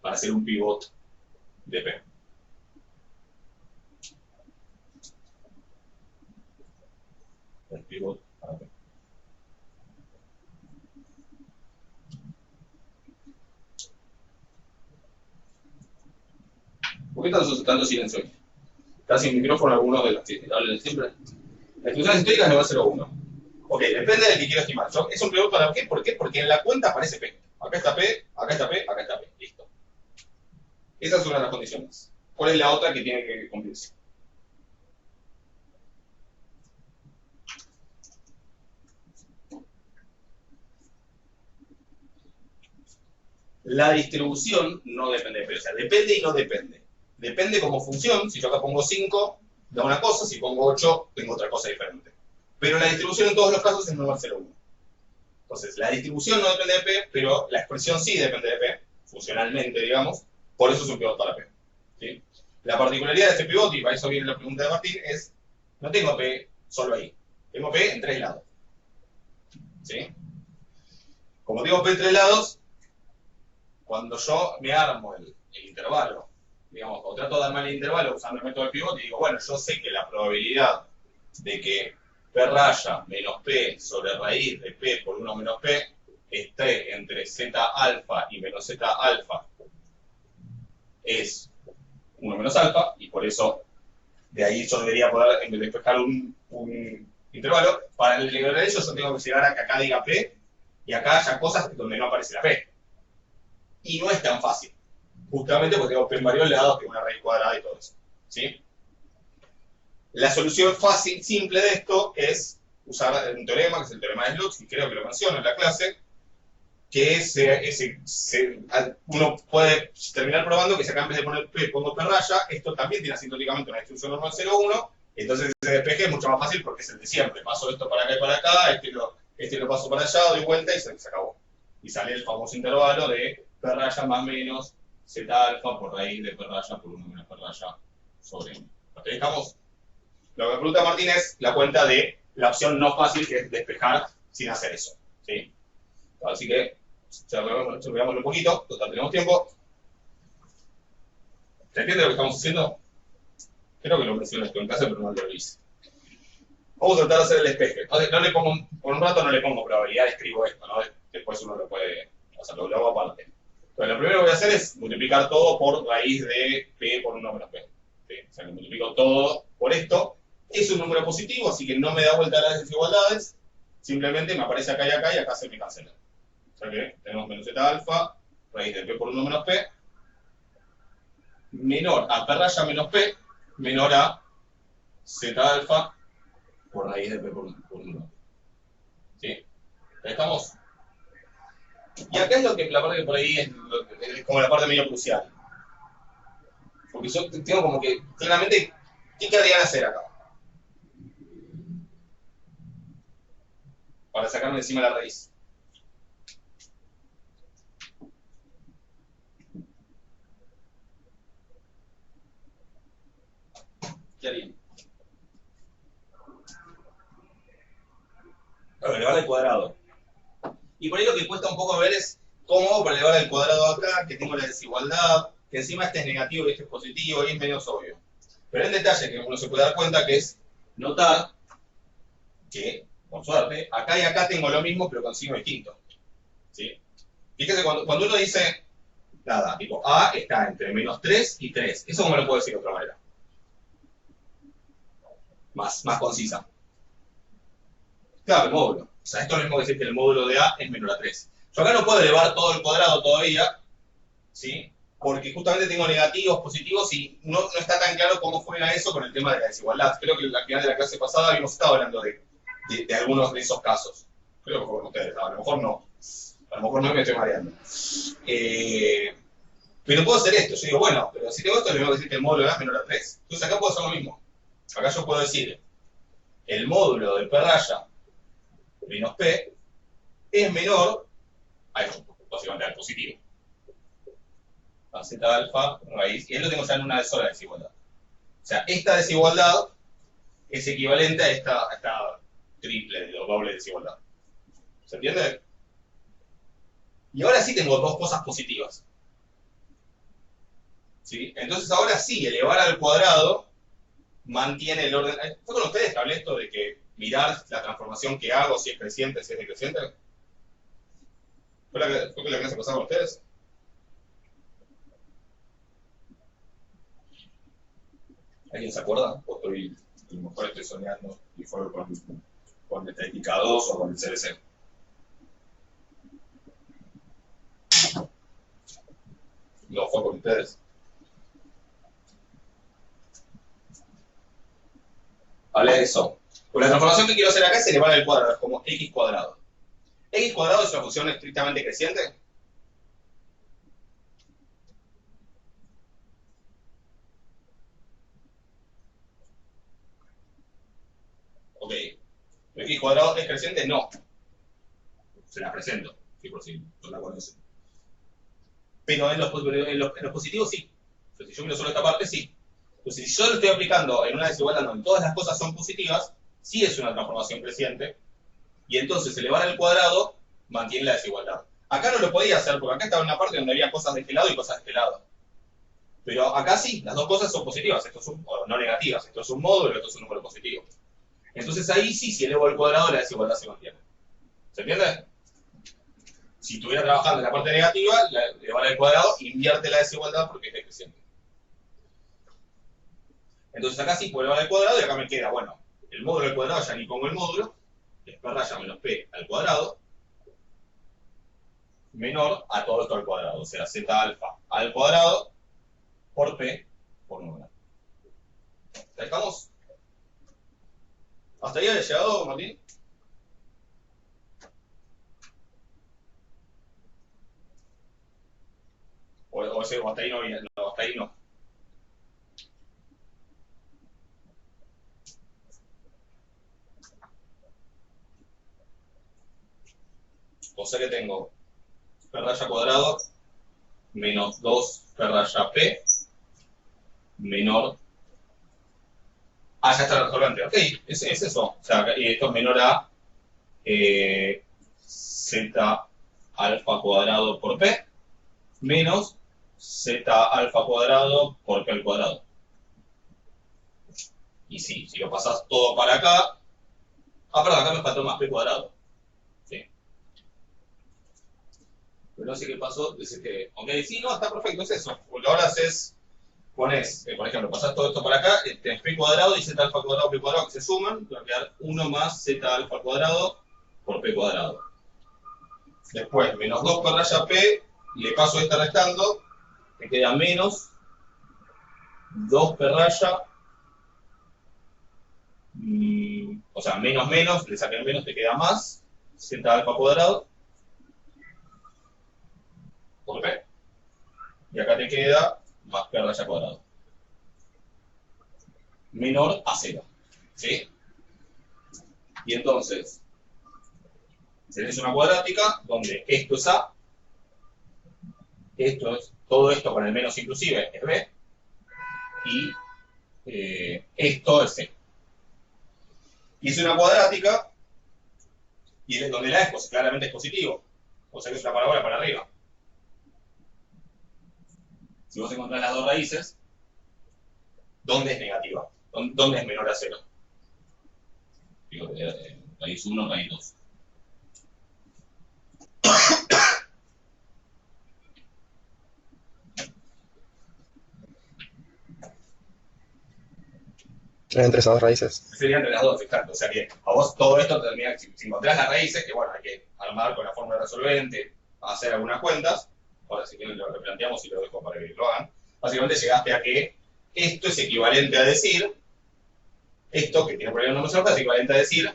Para hacer un pivot de P. El pivot para P. ¿Por qué están tanto silencio hoy? Está sin micrófono algunos de los que hablan siempre. La distribución asintótica es 0,1. Ok, depende del que quiero estimar. ¿Es un pivot para qué? ¿Por qué? Porque en la cuenta aparece P. Acá está P, acá está P, acá está P. Listo. Esa es una de las condiciones. ¿Cuál es la otra que tiene que cumplirse? La distribución no depende de P. O sea, depende y no depende. Depende como función. Si yo acá pongo 5, da una cosa. Si pongo 8, tengo otra cosa diferente. Pero la distribución en todos los casos es normal 0,1. Entonces, la distribución no depende de P, pero la expresión sí depende de P, funcionalmente, digamos. Por eso es un pivot para P. ¿Sí? La particularidad de este pivot, y para eso viene la pregunta de Martín, es, no tengo P solo ahí. Tengo P en 3 lados. ¿Sí? Como tengo P en 3 lados, cuando yo me armo el intervalo, digamos, o trato de armar el intervalo usando el método de pivot, y digo, bueno, yo sé que la probabilidad de que P raya menos P sobre raíz de P por 1 menos P esté entre Z alfa y menos Z alfa es 1 menos alfa, y por eso de ahí yo debería poder despejar un intervalo. Para lograr eso yo tengo que llegar a que acá diga P y acá haya cosas donde no aparece la P. Y no es tan fácil, justamente porque tengo P en varios lados, tengo una raíz cuadrada y todo eso. ¿Sí? La solución fácil, simple de esto es usar un teorema, que es el teorema de Slutz, y creo que lo menciono en la clase, que uno puede terminar probando que si acá en vez de poner P pongo P raya, esto también tiene asintóticamente una distribución normal 0,1, entonces ese despeje es mucho más fácil porque es el de siempre. Paso esto para acá y para acá, este lo paso para allá, doy vuelta y se acabó. Y sale el famoso intervalo de P raya más menos Z alfa por raíz de P raya por 1 menos P raya sobre N. ¿Lo dejamos? Lo que me pregunta Martín es la cuenta de la opción no fácil, que es despejar sin hacer eso. ¿Sí? Así que, veámoslo un poquito, total tenemos tiempo. ¿Se entiende lo que estamos haciendo? Creo que lo mencioné esto en clase, pero no lo hice. Vamos a tratar de hacer el despeje. No le pongo, por un rato no le pongo probabilidad, escribo esto, ¿no? Después uno lo puede hacerlo, lo hago aparte. Entonces, lo primero que voy a hacer es multiplicar todo por raíz de P por 1 menos P. ¿Sí? O sea, que multiplico todo por esto. Es un número positivo, así que no me da vuelta a las desigualdades. Simplemente me aparece acá y acá se me cancela. O sea que tenemos menos zeta alfa, raíz de p por 1 menos p, menor a p raya menos p, menor a zeta alfa por raíz de p por 1. ¿Sí? ¿Estamos? Y acá es lo que la parte que por ahí es como la parte medio crucial. Porque yo tengo como que, claramente, ¿qué querrían hacer acá? Para sacarme encima la raíz. ¿Qué harían? Elevar al cuadrado. Y por ahí lo que cuesta un poco ver es cómo hago para elevar al cuadrado acá, que tengo la desigualdad, que encima este es negativo y este es positivo, y es menos obvio. Pero el detalle que uno se puede dar cuenta que es notar que, por suerte, acá y acá tengo lo mismo, pero con signo distinto. ¿Sí? Fíjese, cuando uno dice, nada, tipo, A está entre menos 3 y 3. ¿Eso cómo lo puedo decir de otra manera? Más concisa. Claro, el módulo. O sea, esto es lo mismo que decir que el módulo de A es menor a 3. Yo acá no puedo elevar todo el cuadrado todavía, ¿sí? Porque justamente tengo negativos, positivos, y no está tan claro cómo juega eso con el tema de la desigualdad. Creo que al final de la clase pasada habíamos estado hablando de algunos de esos casos. Creo que fue con ustedes, a lo mejor no. A lo mejor no, me estoy mareando. Pero puedo hacer esto. Yo digo, bueno, pero si tengo esto, le tengo que decir que el módulo de A es menor a 3. Entonces acá puedo hacer lo mismo. Acá yo puedo decir, el módulo de P raya menos P es menor a esto, básicamente al positivo. A zeta alfa raíz, y él lo tengo ya en una sola desigualdad. O sea, esta desigualdad es equivalente a esta triple o doble desigualdad. ¿Se entiende? Y ahora sí tengo dos cosas positivas. ¿Sí? Entonces ahora sí, elevar al cuadrado mantiene el orden. ¿Fue con ustedes que hablé esto de que mirar la transformación que hago, si es creciente, si es decreciente? ¿Fue que la clase pasada con ustedes? ¿Alguien se acuerda? ¿O a lo mejor estoy soñando y fue con estadística 2 o con el CBC? No fue con ustedes. Hablé de eso. Pues la transformación que quiero hacer acá es elevar al cuadrado, es como x cuadrado. ¿X cuadrado es una función estrictamente creciente? Ok. ¿X cuadrado es creciente? No. Se la presento, sí, por si no la conocen. Pero en los positivos sí. Entonces, si yo miro solo esta parte, sí. Entonces, si yo lo estoy aplicando en una desigualdad donde todas las cosas son positivas, sí es una transformación creciente. Y entonces elevar al cuadrado mantiene la desigualdad. Acá no lo podía hacer, porque acá estaba en una parte donde había cosas de este lado y cosas de este lado. Pero acá sí, las dos cosas son positivas, o no negativas. Esto es un módulo, esto es un número positivo. Entonces ahí sí, si elevo al cuadrado, la desigualdad se mantiene. ¿Se entiende? Si estuviera trabajando en la parte negativa, elevar al cuadrado invierte la desigualdad porque es decreciente. Entonces acá sí puedo elevar al cuadrado y acá me queda, bueno, el módulo al cuadrado ya ni pongo el módulo, es p raya menos p al cuadrado, menor a todo esto al cuadrado, o sea, z alfa al cuadrado por p por 9. ¿Estamos? ¿Hasta ahí había llegado, Martín? O hasta ahí no había, no, hasta ahí no. O sea que tengo p raya cuadrado menos 2 p raya p menor. Ah, ya está el resolvente. Ok, es eso. O sea, y esto es menor a z alfa cuadrado por p menos z alfa cuadrado por p al cuadrado. Y sí, si lo pasas todo para acá. Ah, perdón, acá me faltó más p cuadrado. Sí. Pero no sé qué pasó. Dice que, ok, sí, no, está perfecto, es eso. Porque ahora haces pones, por ejemplo, pasás todo esto para acá, tenés p cuadrado y z alfa cuadrado, p cuadrado que se suman, te va a quedar 1 más z alfa cuadrado por p cuadrado. Después, menos 2 p raya p, le paso esta restando, me queda menos 2 p raya, o sea, menos menos, le saqué el menos, te queda más z alfa cuadrado por p. Y acá te queda más p raya cuadrado. Menor a 0. ¿Sí? Y entonces, tenés una cuadrática donde esto es A, esto es, todo esto con el menos inclusive es B, y esto es C. Y es una cuadrática, y donde la es, pues, claramente es positivo, o sea que es una parábola para arriba. Si vos encontrás las dos raíces, ¿dónde es negativa? ¿Dónde es menor a 0? Digo, raíz 1, raíz 2. Entre esas dos raíces. Sería entre las dos, exacto. O sea que a vos todo esto termina, si encontrás las raíces, que bueno, hay que armar con la fórmula resolvente, hacer algunas cuentas, ahora si quieren lo replanteamos y lo dejo para que lo hagan, básicamente llegaste a que esto es equivalente a decir, esto que tiene problemas numeración es equivalente a decir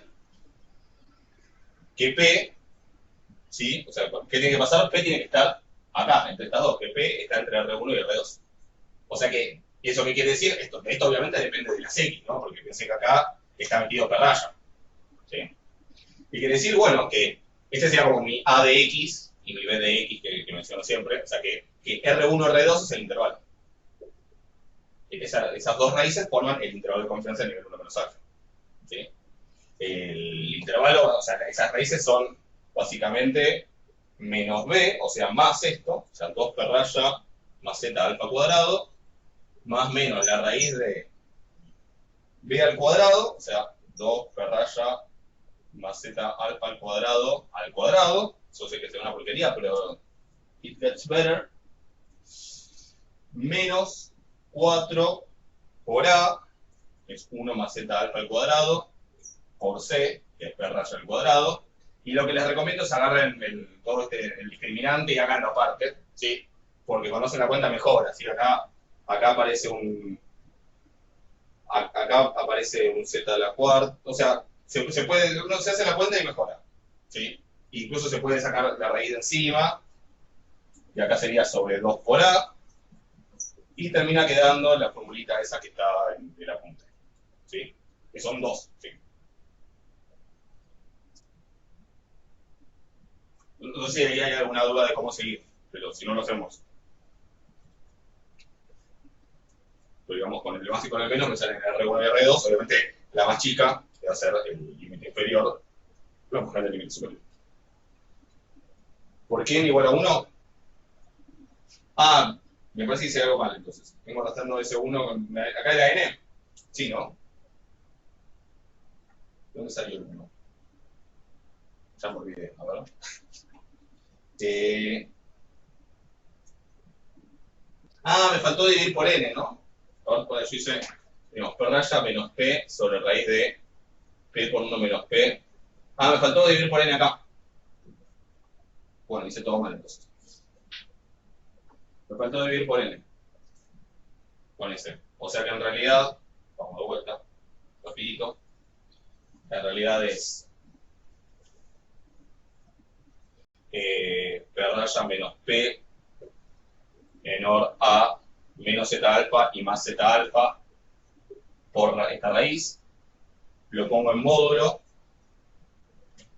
que P, ¿sí? O sea, ¿qué tiene que pasar? P tiene que estar acá, entre estas dos, que P está entre R1 y R2. O sea que, ¿y eso qué quiere decir? Esto obviamente depende de las X, ¿no? Porque pensé que acá está metido P raya. ¿Sí? Y quiere decir, bueno, que este sería como mi A de X y mi B de X que menciono siempre. O sea que R1, R2 es el intervalo. Esas dos raíces forman el intervalo de confianza en nivel 1 menos alfa. ¿Sí? El intervalo, o sea, esas raíces son básicamente menos B, o sea, más esto, o sea, 2 p raya más z alfa cuadrado, más menos la raíz de b al cuadrado, o sea, 2 p raya más z alfa al cuadrado, eso sé que es una porquería, pero it gets better, menos 4 por a, que es 1 más z alfa al cuadrado, por c, que es p raya al cuadrado, y lo que les recomiendo es agarren todo el discriminante y haganlo aparte, ¿sí? Porque cuando hacen la cuenta mejora, ¿sí? Acá aparece un z a la cuarta, o sea, uno se hace la cuenta y mejora, ¿sí? Incluso se puede sacar la raíz de encima, y acá sería sobre 2 por a, y termina quedando la formulita esa que está en el apunte, ¿sí? Que son 2, ¿sí? No sé si hay alguna duda de cómo seguir, pero si no lo hacemos. Pero digamos, con el más y con el menos me salen R1 y R2, obviamente la más chica, que va a ser el límite inferior, la más grande el límite superior. ¿Por qué n igual a 1? Ah, me parece que hice algo mal entonces. Vengo arrastrando ese 1 con... ¿Acá es la n? Sí, ¿no? ¿Dónde salió el 1? Ya me olvidé, a ver. Me faltó dividir por n, ¿no? A ver, por eso hice, digamos, p raya menos p sobre raíz de p por 1 menos p. Me faltó dividir por n acá. Bueno, hice todo mal entonces. Me faltó dividir por n. Con ese. O sea que en realidad, vamos de vuelta, rapidito, en realidad es p raya menos p menor a menos z alfa y más z alfa por esta raíz. Lo pongo en módulo,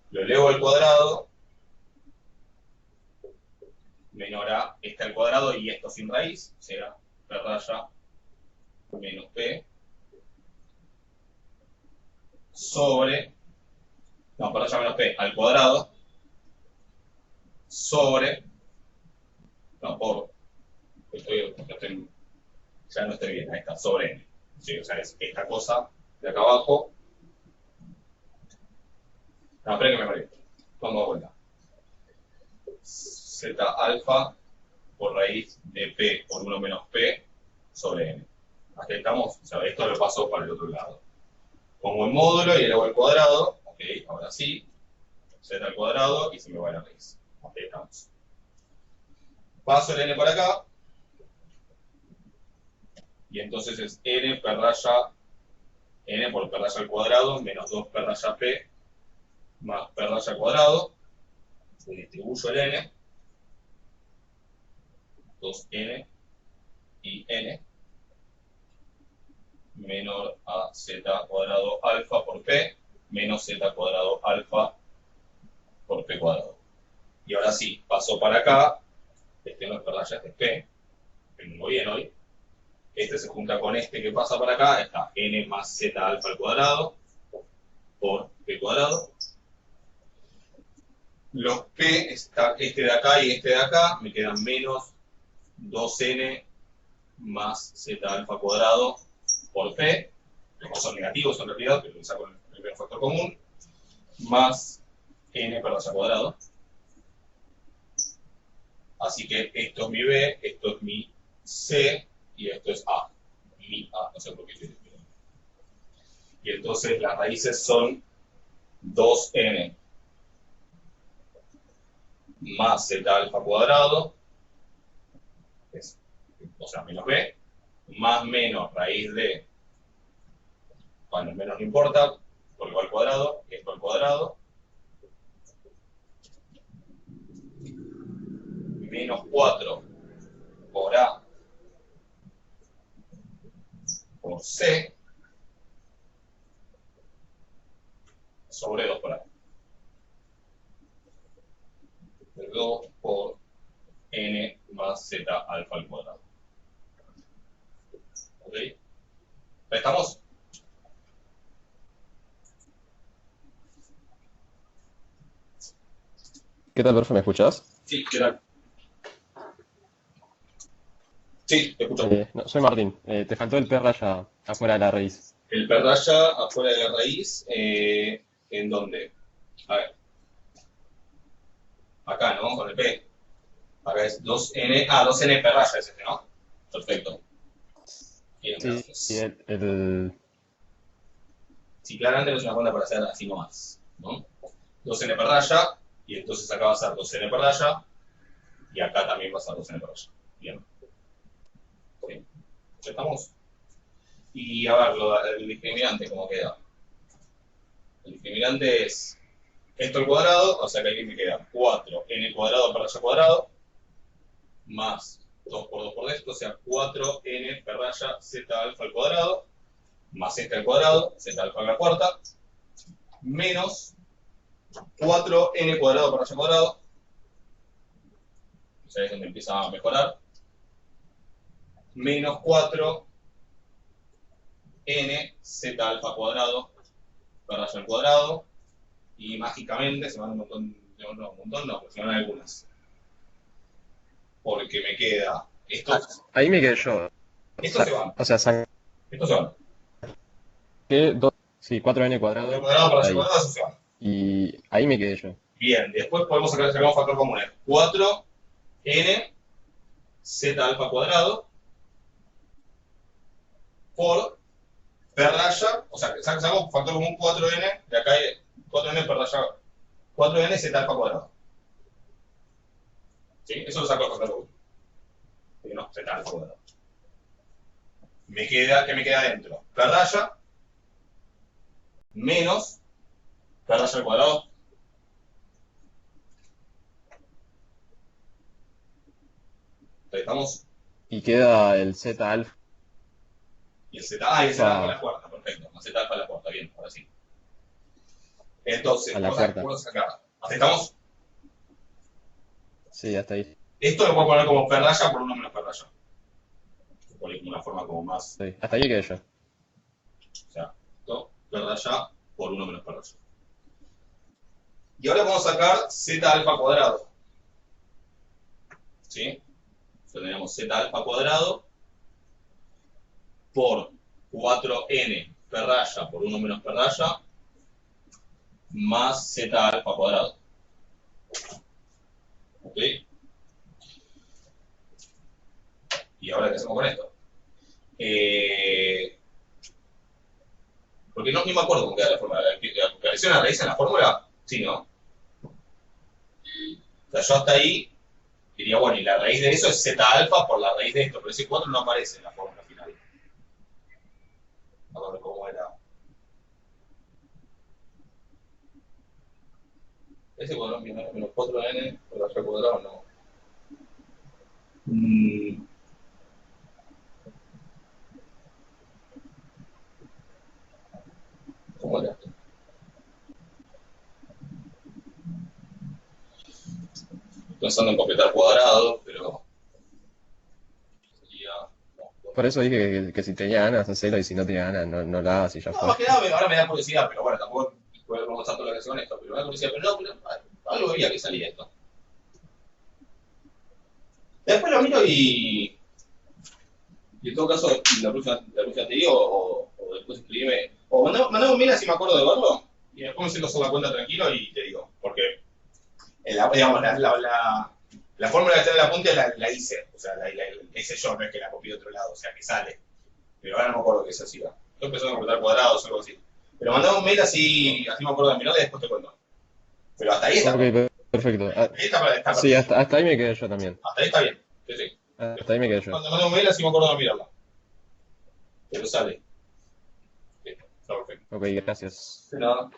lo elevo al cuadrado, menor a este al cuadrado y esto sin raíz, o sea, p raya menos p sobre, no, p raya menos p al cuadrado sobre, no, por, ya no estoy bien, ahí está, sobre n. Sí, o sea, es esta cosa de acá abajo. No, espera que me perdí. Vamos a vuelta. Z alfa por raíz de p por 1 menos p sobre n. Hasta ahí estamos, o sea, esto lo paso para el otro lado. Pongo el módulo y elevo al cuadrado, ok, ahora sí, z al cuadrado y se me va la raíz. Hasta ahí estamos. Paso el n para acá, y entonces es n per raya, n por p raya al cuadrado, menos 2 p raya p, más p raya al cuadrado, distribuyo el n, 2n y n, menor a z cuadrado alfa por p, menos z cuadrado alfa por p cuadrado. Y ahora sí, paso para acá, este no es p raya, este es p, vengo bien hoy. Este se junta con este que pasa para acá, está n más z alfa al cuadrado por p cuadrado. Los p, está este de acá y este de acá, me quedan menos 2n más z alfa cuadrado por p. Los dos son negativos en realidad, pero le saco el primer factor común, más n per raya cuadrado. Así que esto es mi b, esto es mi c, y esto es a. Mi a, no sé por qué estoy escribiendo. Y entonces las raíces son 2n más z alfa cuadrado, o sea, menos b, más menos raíz de, bueno, menos no importa, porque va al cuadrado, esto al cuadrado, menos 4 por a por c, sobre 2 por a. 2 por n más z alfa al cuadrado. ¿Ok? ¿Estamos? ¿Qué tal, profe? ¿Me escuchás? Sí, ¿qué tal? Sí, te escucho. No, soy Martín. Te faltó el P raya afuera de la raíz. El p raya afuera de la raíz, ¿en dónde? A ver. Acá, ¿no? Con el p. Acá es 2n. Ah, 2n p raya es este, ¿no? Perfecto. Bien, Sí, gracias. Sí, claramente no es una cuenta para hacer así nomás, ¿no? 2n per raya, y entonces acá va a ser 2n per raya, y acá también va a ser 2n per raya. Bien. ¿Sí? ¿Ya estamos? Y a ver, el discriminante, ¿cómo queda? El discriminante es esto al cuadrado, o sea que aquí me queda 4n cuadrado per raya cuadrado, más 2 por 2 por esto, o sea 4n per raya z alfa al cuadrado, más este al cuadrado, z alfa a la cuarta, menos 4n cuadrado per raya cuadrado, o sea, es donde empieza a mejorar, menos 4n z alfa cuadrado per raya al cuadrado, y mágicamente se van un montón, no, un montón no, pero se van algunas. Porque me queda, estos, Ahí me quedé yo. estos se van, O sea, saqué estos se van. 2, sí, 4n El cuadrado cuadrado per raya ahí. cuadrado, esos se van. Y ahí me quedé yo. Bien, después podemos sacar un factor común, 4n z alfa cuadrado por p raya, o sea, sacamos factor común 4n, de acá hay 4n per raya, 4n z alfa cuadrado. ¿Sí? Eso lo saco el factor común. No, z alfa cuadrado. ¿Qué me queda dentro? P raya menos p raya al cuadrado. ¿Estamos? Y queda el Z alfa. Y el z, y el z alfa a la cuarta, perfecto. Más z alfa a la cuarta, bien, ahora sí. Entonces, A la cuarta. vamos a sacar. ¿Aceptamos? Sí, hasta ahí. Esto lo puedo poner como p raya por 1 menos p raya. Lo pongo como una forma como más. Sí, hasta ahí quedé yo. O sea, esto, p raya por 1 menos p raya. Y ahora vamos a sacar z alfa cuadrado. ¿Sí? Entonces tenemos z alfa cuadrado por 4n p raya por 1 menos p raya más z alfa cuadrado. ¿Ok? ¿Y ahora qué hacemos con esto? ni me acuerdo cómo queda la fórmula. ¿Apareció una raíz en la fórmula? Sí, ¿no? O sea, yo hasta ahí diría, bueno, y la raíz de eso es Z alfa por la raíz de esto, pero ese 4 no aparece en la fórmula final. A ver cómo era. Ese cuadrado menos 4n por la cuadrado no. ¿Cómo era? Pensando en completar cuadrado, pero sería. Por eso dije que si tenía ganas, hacelo, y si no tenía ganas, no la hagas y ya No, fue. más que nada ahora me da curiosidad, pero bueno, tampoco podemos tanto la que con esto, pero me da curiosidad, pero no, pero algo veía que salía esto. Después lo miro y en todo caso, la próxima te digo, o después escribime, o mandame un mail así me acuerdo de verlo, y después me siento sobre la cuenta tranquilo y te digo, porque digamos, la fórmula que está en la punta la hice, o sea, la hice yo, no es que la copié de otro lado, o sea, que sale. Pero ahora no me acuerdo que se hacía. Estoy empezando a completar cuadrados o algo así. Pero mandame un mail así me acuerdo de mirarla y después te cuento. Pero hasta ahí está, Ok, perfecto. hasta ahí está Sí, perfecto. hasta ahí me quedé yo también. Hasta ahí está bien. Sí, sí. Hasta ahí me quedé yo. Mandame un mail así me acuerdo de mirarla. Pero sale. Sí, está perfecto. Ok, gracias. De nada.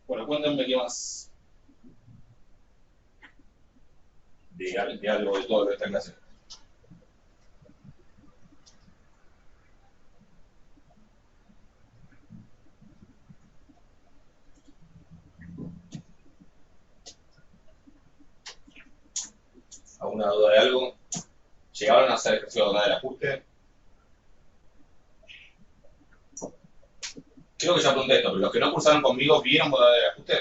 Bueno, cuéntenme qué más de algo de todo de esta clase. ¿Alguna duda de algo? ¿Llegaron a hacer ejercicio del ajuste? Creo que ya pregunté esto, pero los que no cursaron conmigo, ¿vieron modalidad de ajuste?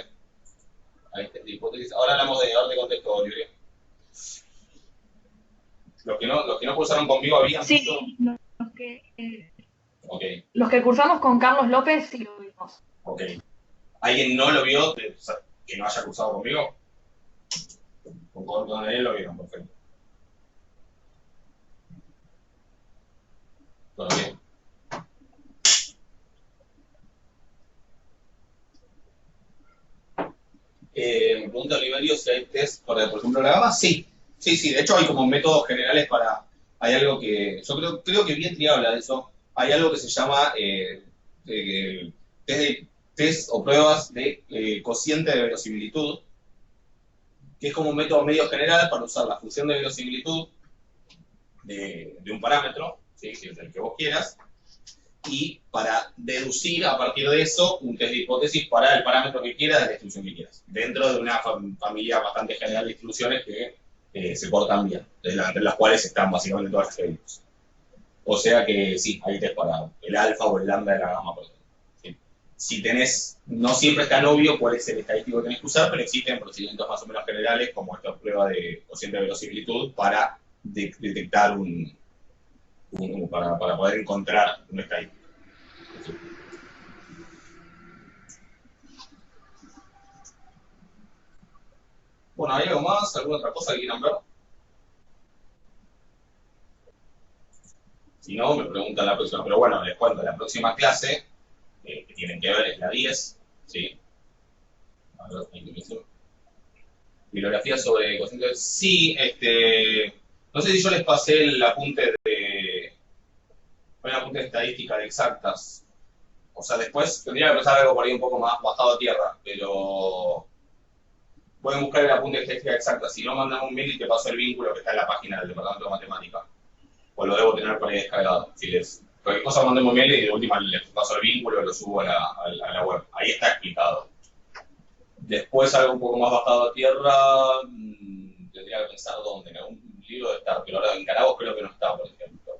Ahí está, hipótesis. Ahora hablamos de darte contexto, Oliver. Los que no cursaron conmigo habían visto. Sí, Ok, los que cursamos con Carlos López sí lo vimos. ok. ¿Alguien no lo vio que no haya cursado conmigo? Con él lo vieron, perfecto. Bueno, bien. Me pregunta Oliverio si hay test para, por ejemplo, la gama. Sí, sí, sí. De hecho, hay como métodos generales para. Hay algo que. Yo creo que bien habla de eso. Hay algo que se llama test o pruebas de cociente de verosimilitud, que es como un método medio general para usar la función de verosimilitud de un parámetro, ¿sí? Que es el que vos quieras, y para deducir a partir de eso un test de hipótesis para el parámetro que quieras de la distribución que quieras, dentro de una familia bastante general de distribuciones que se portan bien, entre las cuales están básicamente todas las que vimos. O sea que sí, hay test para el alfa o el lambda de la gama, por ejemplo. ¿Sí? Si tenés, no siempre es tan obvio cuál es el estadístico que tenés que usar, pero existen procedimientos más o menos generales, como esta prueba de cociente de verosimilitud, para detectar para poder encontrar un estadístico. ¿Sí? Bueno, ¿hay algo más? ¿Alguna otra cosa que quieran ver? Si no, me preguntan la próxima. Pero bueno, les cuento, la próxima clase que tienen que ver es la 10, ¿sí? A ver, bibliografía sobre cocientes. Sí, no sé si yo les pasé el apunte de estadística de exactas. O sea, después tendría que pensar algo por ahí un poco más bajado a tierra, pero pueden buscar el apunte de estadística exacta. Si no, mandan un mail y te paso el vínculo que está en la página del Departamento de Matemática. O lo debo tener por ahí descargado. Si les cualquier cosa, manden un mail y de última les paso el vínculo y lo subo a la web. Ahí está explicado. Después algo un poco más bajado a tierra, tendría que pensar dónde. En algún libro de estar, pero ahora en Carabos creo que no está, por ejemplo.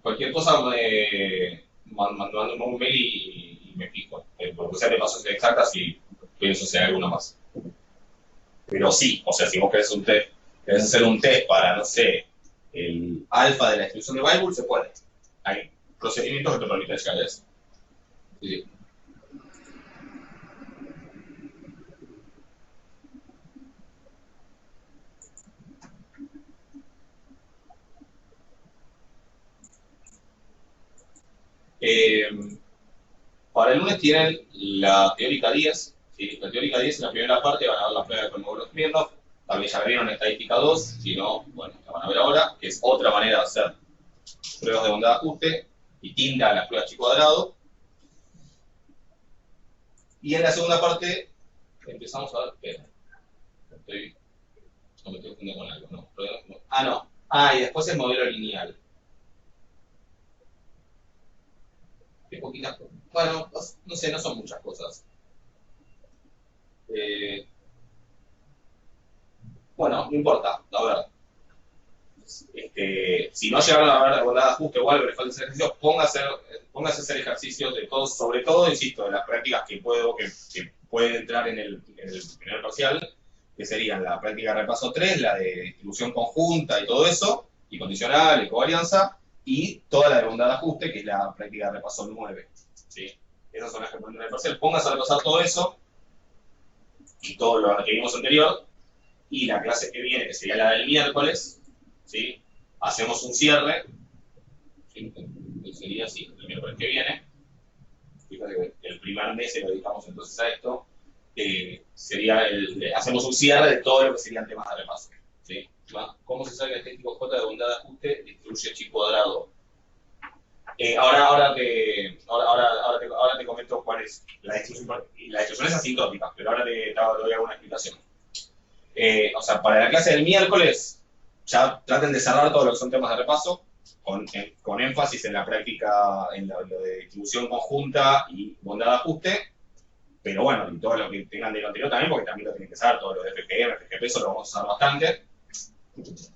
Cualquier cosa mandame un mail y me fijo. Porque sea de pasos exactas y pienso si hay alguna más. Pero sí, o sea, si vos querés hacer un test para, no sé, el alfa de la distribución de Weibull, se puede. Hay procedimientos que te permiten llegar a eso. Sí, sí. Eh, para el lunes tienen la teórica 10. ¿Sí? La teórica 10 en la primera parte van a ver la prueba de Kolmogorov-Smirnov. También ya la vieron en estadística 2, si no, bueno, la van a ver ahora, que es otra manera de hacer pruebas de bondad de ajuste, distinta a las pruebas chi cuadrado. Y en la segunda parte empezamos a ver, espera, no me estoy confundiendo con algo, ¿no? No. Y después el modelo lineal. Qué poquitas cosas. Bueno, no sé, no son muchas cosas. Bueno, no importa, a ver. Si no llegaron a ver la bondad de ajuste o algo, les falta hacer ejercicios, póngase a hacer ejercicios de todos, sobre todo, insisto, de las prácticas que pueden entrar en el primer parcial, que serían la práctica de repaso 3, la de distribución conjunta y todo eso, y condicional, y covarianza, y toda la de bondad de ajuste, que es la práctica de repaso 9. ¿Sí? Esas son las que ponen en el parcial. Póngase a repasar todo eso, y todo lo que vimos anterior, y la clase que viene, que sería la del miércoles, ¿sí? Hacemos un cierre, ¿sí? Sería así, el miércoles que viene. Fíjate que el primer mes se lo dedicamos entonces a esto. Hacemos un cierre de todo lo que serían temas de repaso. ¿Sí? ¿Cómo se saca el estético J de bondad de ajuste? Distribuye chi cuadrado. Ahora te comento cuál es la distribución. La distribución es asintótica, pero ahora te doy alguna explicación. O sea, para la clase del miércoles, ya traten de cerrar todo lo que son temas de repaso, con énfasis en la práctica, en lo de distribución conjunta y bondad de ajuste, pero bueno, y todo lo que tengan de lo anterior también, porque también lo tienen que saber, todo lo de FGM, FGP, eso lo vamos a usar bastante.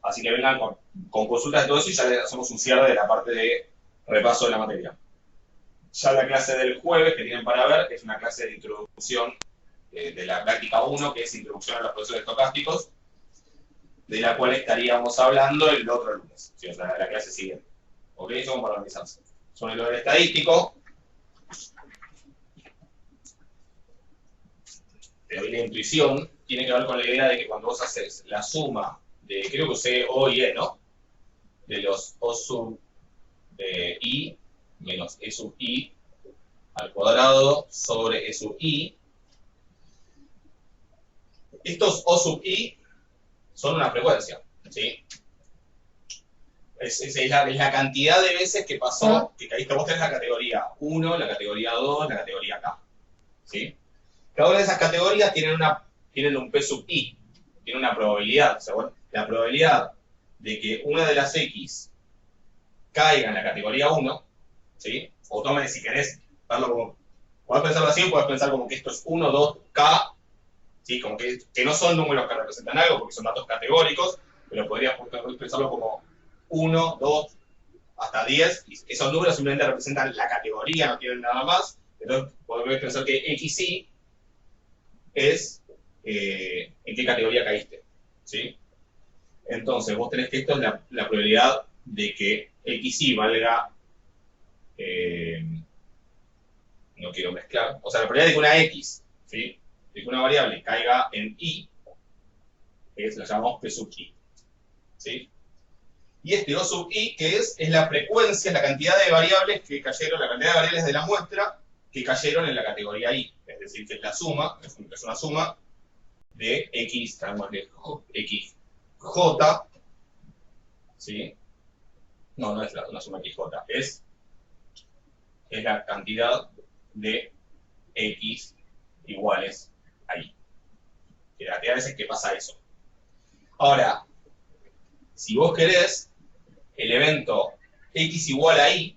Así que vengan con consultas de todo eso y ya le hacemos un cierre de la parte de repaso de la materia. Ya la clase del jueves que tienen para ver es una clase de introducción de la práctica 1, que es introducción a los procesos estocásticos, de la cual estaríamos hablando el otro lunes, ¿sí? O sea, la clase siguiente. ¿Ok? Eso como para organizarse. Sobre lo del estadístico, te doy la intuición, tiene que ver con la idea de que cuando vos haces la suma de, creo que usé O y E, ¿no? De los O sub I menos E sub I al cuadrado sobre E sub I. Estos O sub I son una frecuencia, ¿sí? Es la cantidad de veces que pasó, que caíste. Vos tenés la categoría 1, la categoría 2, la categoría K, ¿sí? Cada una de esas categorías tienen un P sub I, tiene una probabilidad. O sea, bueno, la probabilidad de que una de las X caiga en la categoría 1, ¿sí? O tomen, si querés verlo como, podés pensarlo así, o podés pensar como que esto es 1, 2, K, ¿sí? Como que no son números que representan algo, porque son datos categóricos, pero podrías pensarlo como 1, 2, hasta 10, y esos números simplemente representan la categoría, no tienen nada más. Entonces podés pensar que XY es en qué categoría caíste, ¿sí? Entonces vos tenés que esto es la probabilidad de que XY valga, no quiero mezclar, o sea, la probabilidad de que una X, ¿sí? De que una variable caiga en Y, la llamamos P sub I, ¿sí? Y este O sub I, que es la frecuencia, la cantidad de variables que cayeron, la cantidad de variables de la muestra que cayeron en la categoría I, es decir, que es la suma, es una suma de X, llamémosle XJ, ¿sí? No es una suma XJ, es la cantidad de X iguales a Y. Que la cantidad de veces que pasa eso. Ahora, si vos querés el evento X igual a Y,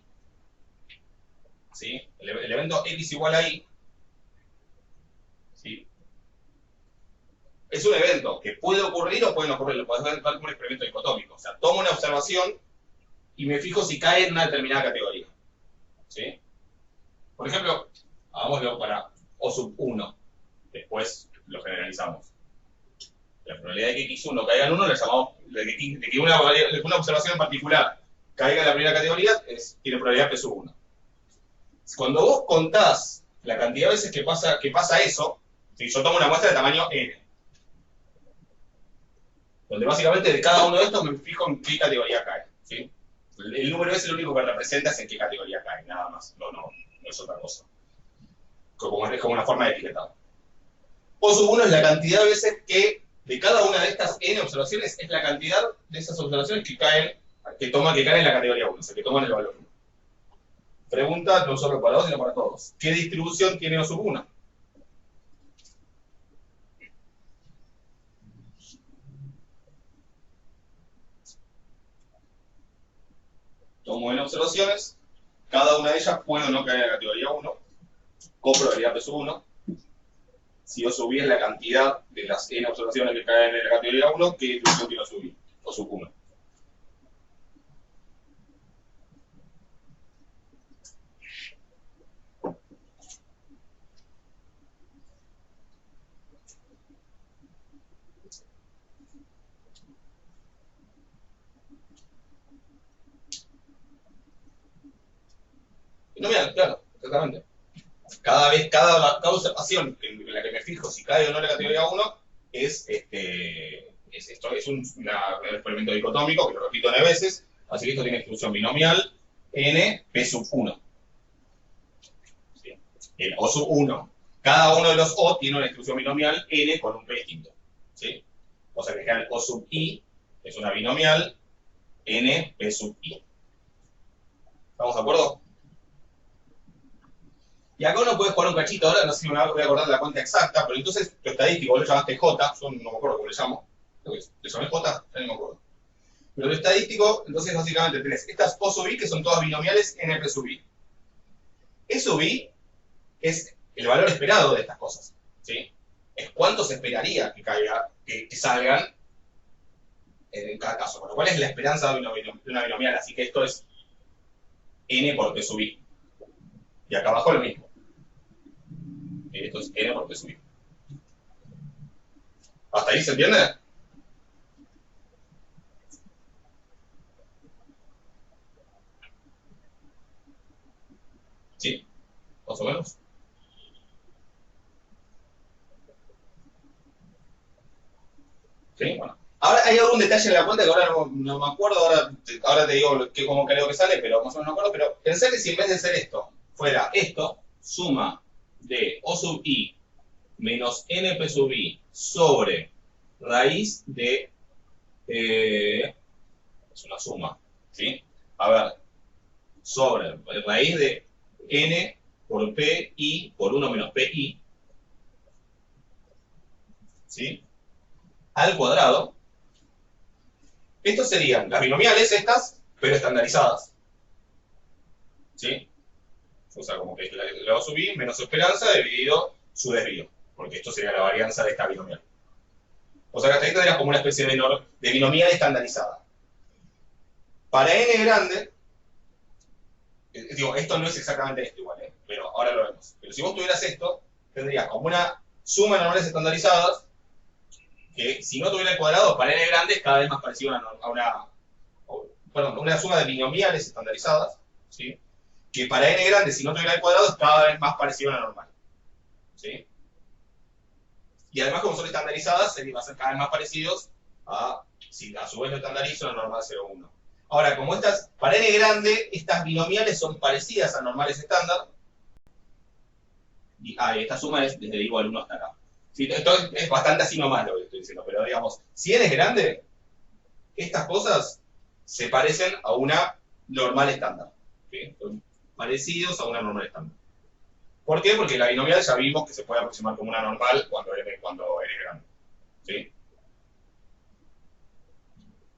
¿sí? El evento X igual a Y, ¿sí? Es un evento que puede ocurrir o puede no ocurrir, lo podés ver como un experimento dicotómico. O sea, tomo una observación y me fijo si cae en una determinada categoría, ¿sí? Por ejemplo, hagámoslo para O sub 1, después lo generalizamos. La probabilidad de que X1 caiga en 1 le llamamos, de que una observación en particular caiga en la primera categoría, tiene probabilidad P sub 1. Cuando vos contás la cantidad de veces que pasa eso, si yo tomo una muestra de tamaño N, donde básicamente de cada uno de estos me fijo en qué categoría cae, ¿sí? El número ese lo único que representa es en qué categoría cae, nada más. No es otra cosa. Es como una forma de etiquetar. O sub 1 es la cantidad de veces que de cada una de estas n observaciones es la cantidad de esas observaciones que caen en la categoría 1, o sea, que toman el valor 1. Pregunta no solo para vos, sino para todos. ¿Qué distribución tiene O sub 1? Tomo n observaciones, cada una de ellas puede o no caer en la categoría 1, con probabilidad P sub 1. Si O sub i es la cantidad de las n observaciones que caen en la categoría 1, ¿qué distribución tiene O sub i? O sub 1. No, mira, claro, exactamente. Cada observación en la que me fijo si cae o no en la categoría 1 es un experimento dicotómico, que lo repito n veces, así que esto tiene distribución binomial n p sub 1. ¿Sí? El O sub 1. Cada uno de los O tiene una distribución binomial n con un p distinto. ¿Sí? O sea que el O sub i es una binomial n p sub i. ¿Estamos de acuerdo? Y acá uno puede jugar un cachito, ahora no sé si me voy a acordar de la cuenta exacta, pero entonces tu estadístico, vos lo llamaste J, yo no me acuerdo cómo le llamo, ¿le llamé J? Ya no me acuerdo. Pero tu estadístico, entonces básicamente tenés estas O sub i que son todas binomiales NP sub i. E sub i es el valor esperado de estas cosas, ¿sí? Es cuánto se esperaría que salgan en cada caso, con lo cual es la esperanza de una binomial, así que esto es N por P sub i. Y acá abajo lo mismo. Esto es N por P sub i. ¿Hasta ahí se entiende? ¿Sí? ¿Más o menos? ¿Sí? Bueno. Ahora hay algún detalle en la cuenta que ahora no me acuerdo, ahora te digo cómo creo que sale, pero más o menos no me acuerdo, pero pensé que si en vez de ser esto, fuera esto, suma de O sub i menos np sub i sobre raíz de... es una suma, ¿sí? A ver, sobre raíz de n por pi por 1 menos pi, ¿sí? Al cuadrado. Estos serían las binomiales estas, pero estandarizadas, ¿sí? O sea, como que la O sub i menos su esperanza dividido su desvío, porque esto sería la varianza de esta binomial. O sea que hasta ahí tendrías como una especie de binomial estandarizada. Para n grande, digo, esto no es exactamente esto igual, pero ahora lo vemos. Pero si vos tuvieras esto, tendrías como una suma de normales estandarizadas, que si no tuviera el cuadrado, para n grande es cada vez más parecido una suma de binomiales estandarizadas, ¿sí? Que para n grande, si no tuviera el cuadrado, es cada vez más parecido a la normal, ¿sí? Y además, como son estandarizadas, van a ser cada vez más parecidos a, si a su vez lo estandarizo, la normal 0,1. Ahora, como para n grande, estas binomiales son parecidas a normales estándar, y esta suma es desde igual 1 hasta acá. ¿Sí? Esto es bastante así nomás lo que estoy diciendo, pero digamos, si n es grande, estas cosas se parecen a una normal estándar. ¿Sí? Son parecidos a una normal estándar. ¿Por qué? Porque la binomial ya vimos que se puede aproximar como una normal cuando n es grande. ¿Sí?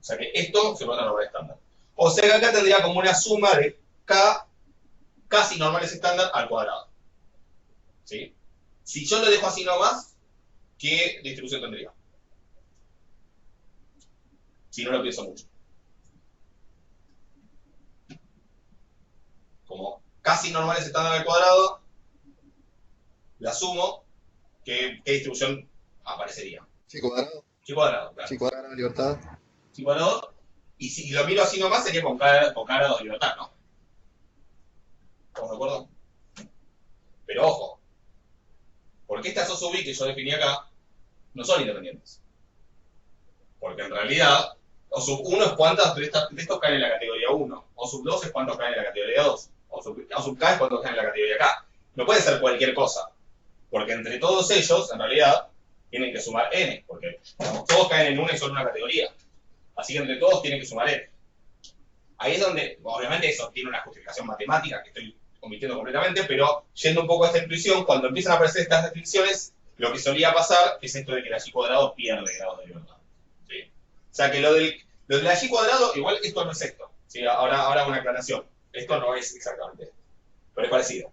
O sea que esto se vuelve una normal estándar. O sea que acá tendría como una suma de k casi normales estándar al cuadrado. ¿Sí? Si yo lo dejo así nomás, ¿qué distribución tendría? Si no lo pienso mucho. Como casi normales estándar al cuadrado, la sumo, ¿qué distribución aparecería? Sí, cuadrado. Chi cuadrado, claro. Sí, cuadrado, libertad. Chi cuadrado, y si lo miro así nomás sería con k grados de libertad, ¿no? ¿Estamos de acuerdo? Pero ojo, porque estas O sub i que yo definí acá no son independientes. Porque en realidad, O sub 1 es cuántos de estos caen en la categoría 1. O sub 2 es cuántos caen en la categoría 2. O sub K es cuántos caen en la categoría K. No puede ser cualquier cosa. Porque entre todos ellos, en realidad, tienen que sumar n. Porque digamos, todos caen en una y solo una categoría. Así que entre todos tienen que sumar n. Ahí es donde, obviamente, eso tiene una justificación matemática que estoy omitiendo completamente, pero yendo un poco a esta intuición, cuando empiezan a aparecer estas descripciones, lo que solía pasar es esto de que la y cuadrado pierde grados de libertad. ¿Sí? O sea que lo de la y cuadrado, igual esto no es esto. ¿Sí? Ahora una aclaración. Esto no es exactamente esto, pero es parecido.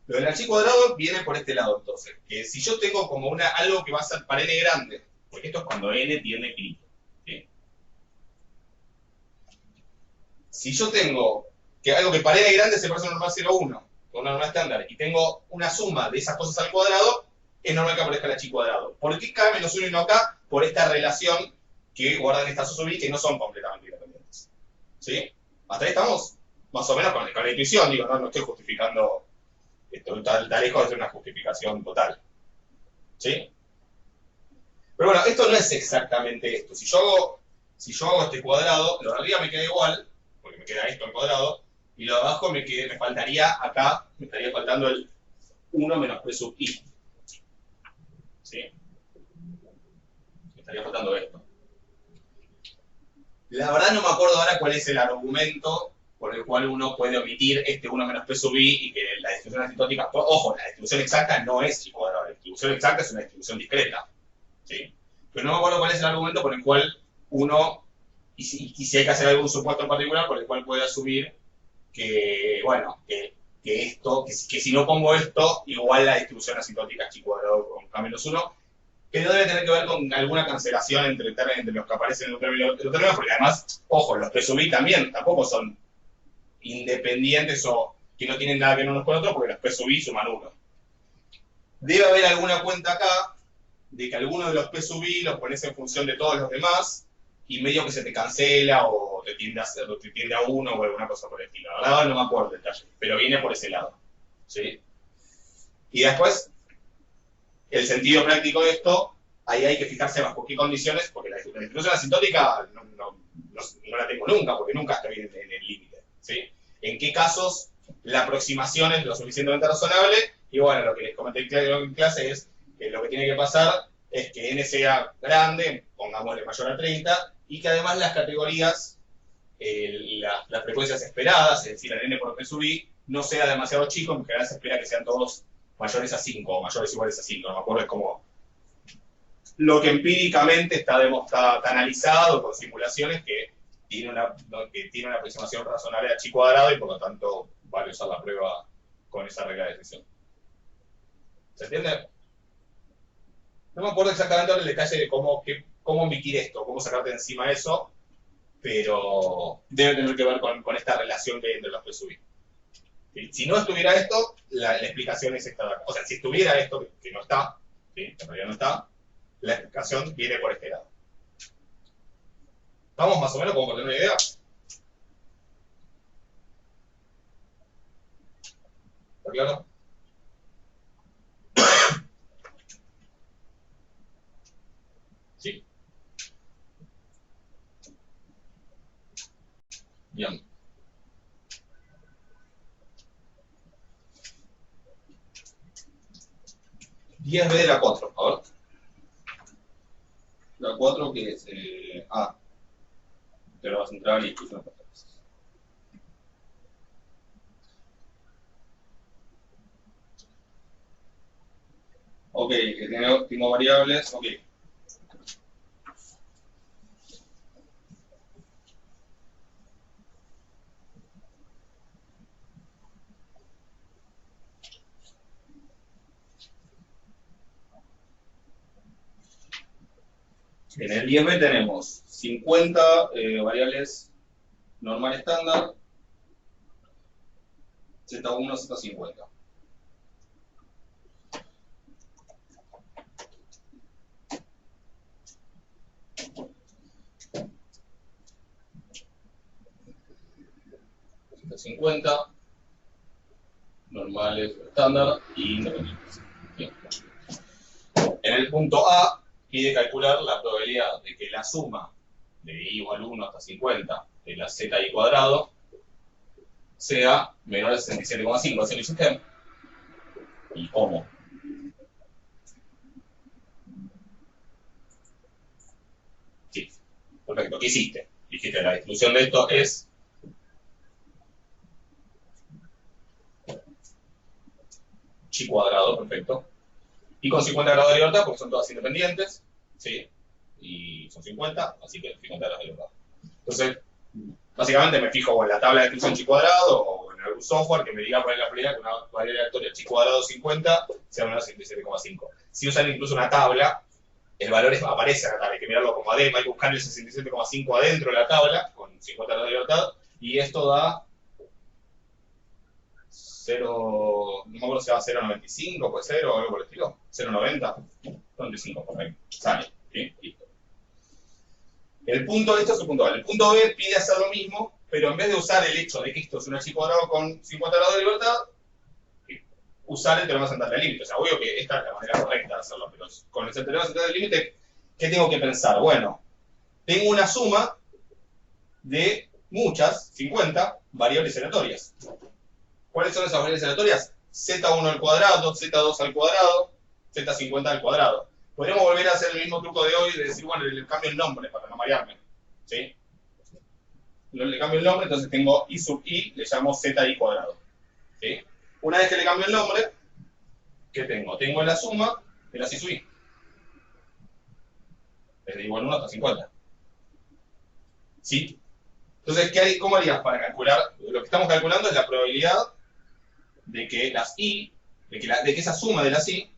Lo de la y cuadrado viene por este lado, entonces. Que si yo tengo como algo que va a ser para n grande, porque esto es cuando n tiene finito. ¿Sí? Si yo tengo que algo que para n grande se parece a una normal 0,1, con una normal estándar, y tengo una suma de esas cosas al cuadrado, es normal que aparezca la y cuadrado. ¿Por qué K menos 1 y no K? Por esta relación que guardan estas sub i que no son completamente independientes. ¿Sí? ¿Hasta ahí estamos? Más o menos con la intuición, digo, no estoy justificando, esto está lejos de ser una justificación total. ¿Sí? Pero bueno, esto no es exactamente esto. Si yo hago este cuadrado, lo de arriba me queda igual, porque me queda esto al cuadrado, y lo de abajo me faltaría acá, me estaría faltando el 1 menos p sub i. ¿Sí? Me estaría faltando esto. La verdad no me acuerdo ahora cuál es el argumento por el cual uno puede omitir este 1 menos p sub i y que la distribución asintótica, ojo, la distribución exacta no es y cuadrado, la distribución exacta es una distribución discreta. ¿Sí? Pero no me acuerdo cuál es el argumento por el cual uno, y si hay que hacer algún supuesto en particular, por el cual puede asumir que, bueno, que si no pongo esto, igual la distribución asintótica es y cuadrado con k menos 1, que no debe tener que ver con alguna cancelación entre los que aparecen en los términos, porque además, ojo, los p sub i tampoco son independientes o que no tienen nada que ver unos con otros, porque los p sub i suman 1. Debe haber alguna cuenta acá de que alguno de los p sub i los pones en función de todos los demás y medio que se te cancela o te tiende a 1 o alguna cosa por el estilo. La verdad no me acuerdo el detalle, pero viene por ese lado. ¿Sí? Y después, el sentido práctico de esto, ahí hay que fijarse bajo qué condiciones, porque la distribución asintótica no la tengo nunca, porque nunca estoy en el límite. ¿Sí? En qué casos la aproximación es lo suficientemente razonable, y bueno, lo que les comenté en clase es que lo que tiene que pasar es que n sea grande, pongámosle mayor a 30, y que además las categorías, las frecuencias esperadas, es decir, el n por p sub i, no sea demasiado chico, en general se espera que sean todos mayores a 5 o mayores iguales a 5, no me acuerdo, es como lo que empíricamente está analizado con simulaciones que tiene una aproximación razonable a chi cuadrado y por lo tanto vale usar la prueba con esa regla de decisión. ¿Se entiende? No me acuerdo exactamente ahora el detalle de cómo omitir esto, cómo sacarte de encima eso, pero debe tener que ver con esta relación que hay entre los p sub i. ¿Sí? Si no estuviera esto, la explicación es esta de acá. O sea, si estuviera esto, que no está, ¿sí? En realidad no está, la explicación viene por este lado. ¿Vamos más o menos como para tener una idea? ¿Está claro? Sí. Bien. $10b de la 4, a ver. La 4 que es te lo vas a entrar y discusión. Ok, que tengo variables, ok. En el 10b tenemos 50 variables normal estándar, Z1, Z50. Z50, normales estándar y independientes. Bien. En el punto A pide calcular la probabilidad de que la suma de i igual 1 hasta 50 de la zi cuadrado sea menor a 67,5. ¿Así lo hiciste? ¿Y cómo? Sí, perfecto. ¿Qué hiciste? Dijiste, la distribución de esto es chi cuadrado, perfecto. Y con 50 grados de libertad, porque son todas independientes, ¿sí? Y son 50, así que 50 grados de libertad. Entonces, básicamente me fijo en la tabla de descripción chi cuadrado o en algún software que me diga cuál es la probabilidad que una variable aleatoria chi cuadrado 50 sea menor a 67,5. Si usan incluso una tabla, el valor aparece en la tabla, hay que mirarlo como ADEM, hay que buscar el 67,5 adentro de la tabla, con 50 grados de libertad, y esto da 0, no me acuerdo si da 0,95, puede ser, o algo por el estilo, 0,90, 95, por ahí, sale, ¿sí? Listo. El punto, esto es el punto A. El punto B pide hacer lo mismo, pero en vez de usar el hecho de que esto es un chi cuadrado con 50 grados de libertad, usar el teorema central del límite. O sea, obvio que esta es la manera correcta de hacerlo, pero con el teorema central del límite, ¿qué tengo que pensar? Bueno, tengo una suma de muchas, 50, variables aleatorias. ¿Cuáles son esas variables aleatorias? Z1 al cuadrado, Z2 al cuadrado, Z50 al cuadrado. Podríamos volver a hacer el mismo truco de hoy de decir, bueno, le cambio el nombre para no marearme. ¿Sí? Le cambio el nombre, entonces tengo I sub I, le llamo ZI cuadrado. ¿Sí? Una vez que le cambio el nombre, ¿qué tengo? Tengo la suma de las I sub I. Desde igual 1 hasta 50. ¿Sí? Entonces, ¿cómo harías para calcular? Lo que estamos calculando es la probabilidad de que las I, de que esa suma de las I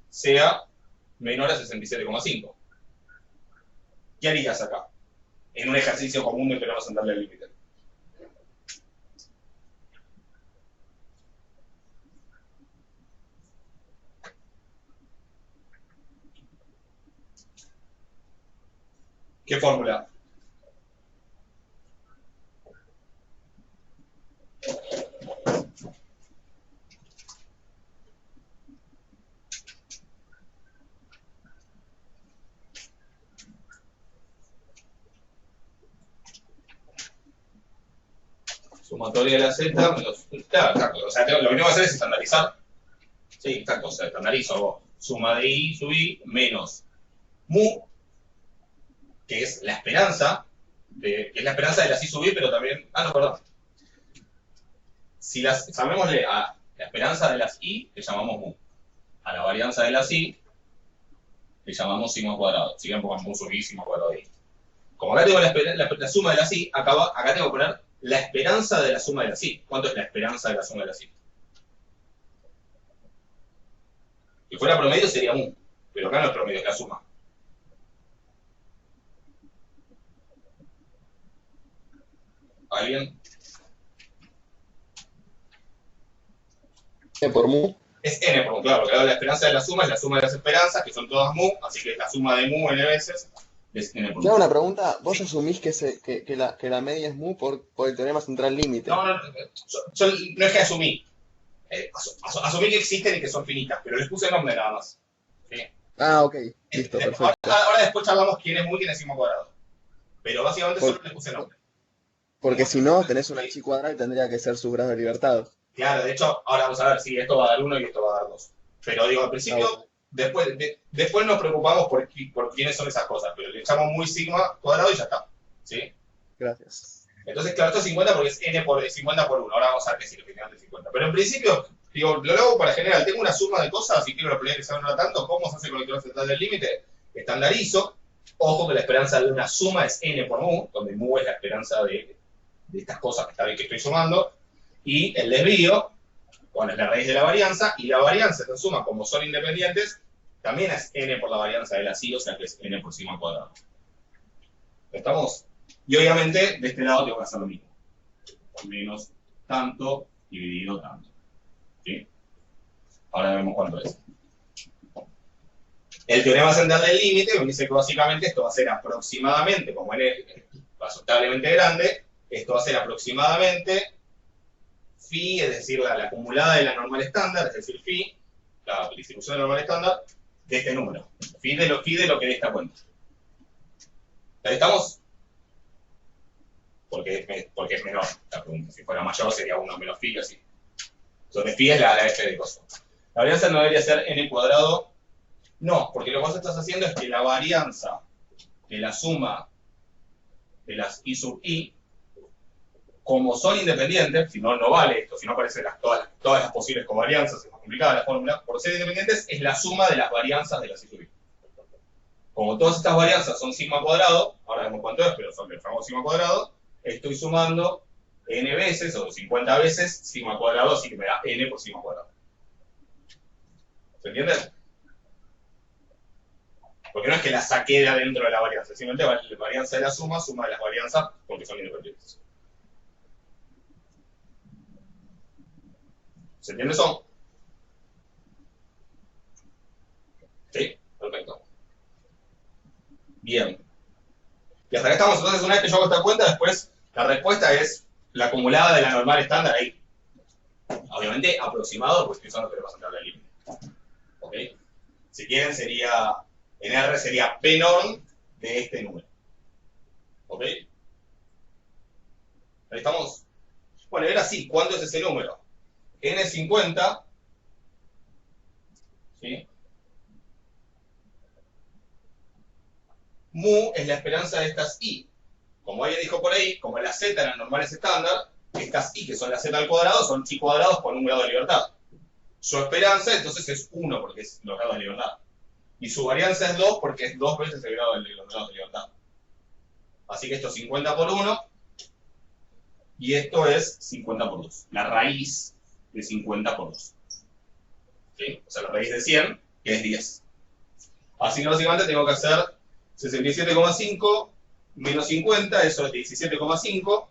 sea menor a 67,5. ¿Qué harías acá? En un ejercicio común de teorema central del límite. ¿Qué fórmula? Sumatoria de la Z menos... Claro, exacto. O sea, lo que tengo que hacer es estandarizar. Sí, exacto. O sea, estandarizo. Hago suma de I sub I menos mu, que es la esperanza, que es la esperanza de las I sub I, pero también... Ah, no, perdón. Si llamémosle a la esperanza de las I, le llamamos mu. A la varianza de las I, le llamamos sigma cuadrado. Si bien pongamos mu sub I, sigma cuadrado de I. Como acá tengo la suma de las I, acá tengo que poner la esperanza de la suma de las I. ¿Cuánto es la esperanza de la suma de las I? Si fuera promedio sería mu, pero acá no es promedio, es la suma. ¿Alguien? Por mu. Es n por mu, claro, porque la esperanza de la suma es la suma de las esperanzas, que son todas mu, así que la suma de mu n veces es n por Te hago mu. una pregunta. ¿Vos Sí. asumís que la media es mu por el teorema central límite? No, no es que asumí. Asumí que existen y que son finitas, pero les puse nombre nada más. ¿Sí? Ah, ok. Listo, perfecto. Ahora después charlamos quién es mu y quién es sigma cuadrado. Pero básicamente solo les puse nombre. Porque si no, tenés una chi cuadrada y tendría que ser su grado de libertad. Claro, de hecho, ahora vamos a ver si esto va a dar 1 y esto va a dar 2. Pero digo, al principio, Ah, bueno. después nos preocupamos por quiénes son esas cosas, pero le echamos muy sigma cuadrado y ya está. ¿Sí? Gracias. Entonces, claro, esto es 50 porque es n por 50 por 1. Ahora vamos a ver qué significa de 50. Pero en principio, digo, lo hago para general. Tengo una suma de cosas y quiero la probabilidad que se van tanto. ¿Cómo se hace con el teorema central del límite? Estandarizo. Ojo que la esperanza de una suma es n por mu, donde mu es la esperanza de estas cosas que estoy sumando. Y el desvío, bueno, es la raíz de la varianza. Y la varianza se suma, como son independientes, también es n por la varianza de la I, o sea que es n por sigma cuadrado. ¿Estamos? Y obviamente, de este lado tengo que hacer lo mismo. Menos tanto dividido tanto. ¿Sí? Ahora vemos cuánto es. El teorema central del límite me dice que básicamente esto va a ser aproximadamente, como n es aceptablemente grande, esto va a ser aproximadamente phi, es decir, la acumulada de la normal estándar, es decir, phi, la distribución de la normal estándar, de este número. Phi de lo que dé esta cuenta. ¿Ahí estamos? porque es menor la pregunta. Si fuera mayor sería 1 menos phi, así. Donde phi es la f de coso. La varianza no debería ser n cuadrado. No, porque lo que vos estás haciendo es que la varianza de la suma de las i sub i, como son independientes, si no, no vale esto, si no aparecen todas las posibles covarianzas, es más complicada la fórmula, por ser independientes es la suma de las varianzas de las i sub i. Como todas estas varianzas son sigma cuadrado, ahora vemos cuánto es, pero son del famoso sigma cuadrado, estoy sumando n veces o 50 veces sigma cuadrado, así que me da n por sigma cuadrado. ¿Se entiende? Porque no es que la saqué de adentro de la varianza, simplemente la varianza de la suma de las varianzas porque son independientes. ¿Se entiende eso? Sí, perfecto. Bien. Y hasta acá estamos, entonces una vez que yo hago esta cuenta, después la respuesta es la acumulada de la normal estándar ahí. Obviamente aproximado, pues eso no te lo vas a entrar la línea. ¿Ok? Si quieren sería, en R sería P norm de este número. ¿Ok? Ahí estamos. Bueno, y ahora sí, ¿cuánto es ese número? N50, ¿sí? Mu es la esperanza de estas i. Como alguien dijo por ahí, como la z en las normales estándar, estas i que son la z al cuadrado son chi cuadrados por un grado de libertad. Su esperanza entonces es 1 porque es los grados de libertad. Y su varianza es 2 porque es 2 veces el grado de los grados de libertad. Así que esto es 50 por 1 y esto es 50 por 2. La raíz de 50 por 2. ¿Sí? O sea, la raíz de 100, que es 10. Así que básicamente tengo que hacer 67,5 menos 50, eso es 17,5.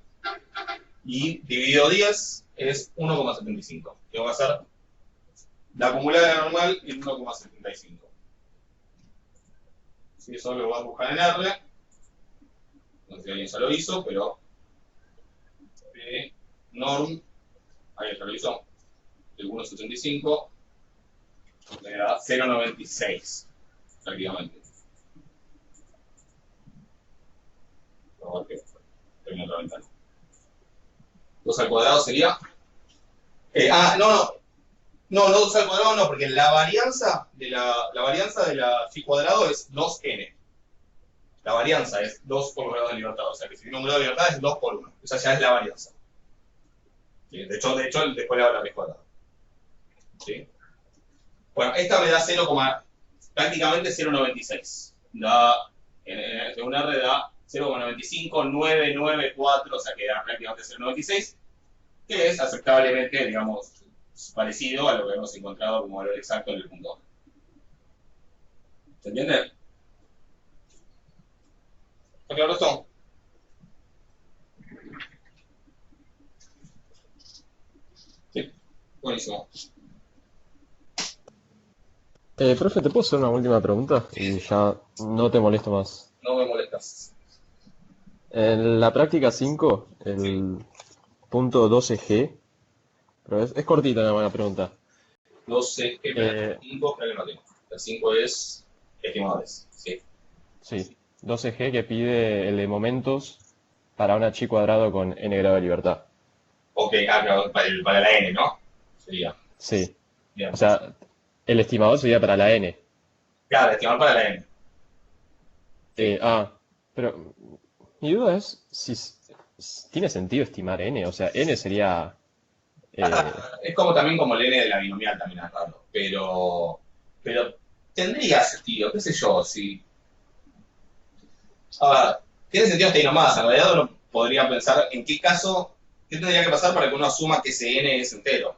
Y dividido 10 es 1,75. Tengo que hacer la acumulada de la normal en 1,75. Si eso lo vas a buscar en R. No sé si alguien ya lo hizo, pero norm, ahí ya lo hizo, el 1,75 me da 0,96 prácticamente. Vamos a ver qué tengo otra ventana. 2 al cuadrado sería. No, 2 al cuadrado no, porque la varianza de la phi cuadrado es 2n. La varianza es 2 por grado de libertad, o sea que si tiene un grado de libertad es 2 por 1. Esa ya es la varianza. ¿Sí? De hecho, después le hago la phi cuadrado. ¿Sí? Bueno, esta me da 0, prácticamente 0,96. Según R da 0,95994, o sea que da prácticamente 0,96, que es aceptablemente, digamos, parecido a lo que hemos encontrado como valor exacto en el punto. ¿Se entiende? ¿Está claro esto? Sí, buenísimo. Profe, ¿te puedo hacer una última pregunta? Y ya no te molesto más. No me molestas. En la práctica 5, el punto 12G, pero es cortita nada más la pregunta. 12, 5, creo que no tengo. El 5 es estimadores, sí. Sí, 12G que pide el de momentos para una chi cuadrado con n grado de libertad. Ok, claro, para la n, ¿no? Sería. Sí, Bien. o sea, el estimador sería para la n. Claro, estimar para la n. Pero mi duda es si tiene sentido estimar n, o sea, n sería... Es como también como el n de la binomial también es raro, pero tendría sentido, qué sé yo, si... tiene sentido hasta ahí nomás, en realidad uno podría pensar en qué caso, qué tendría que pasar para que uno asuma que ese n es entero.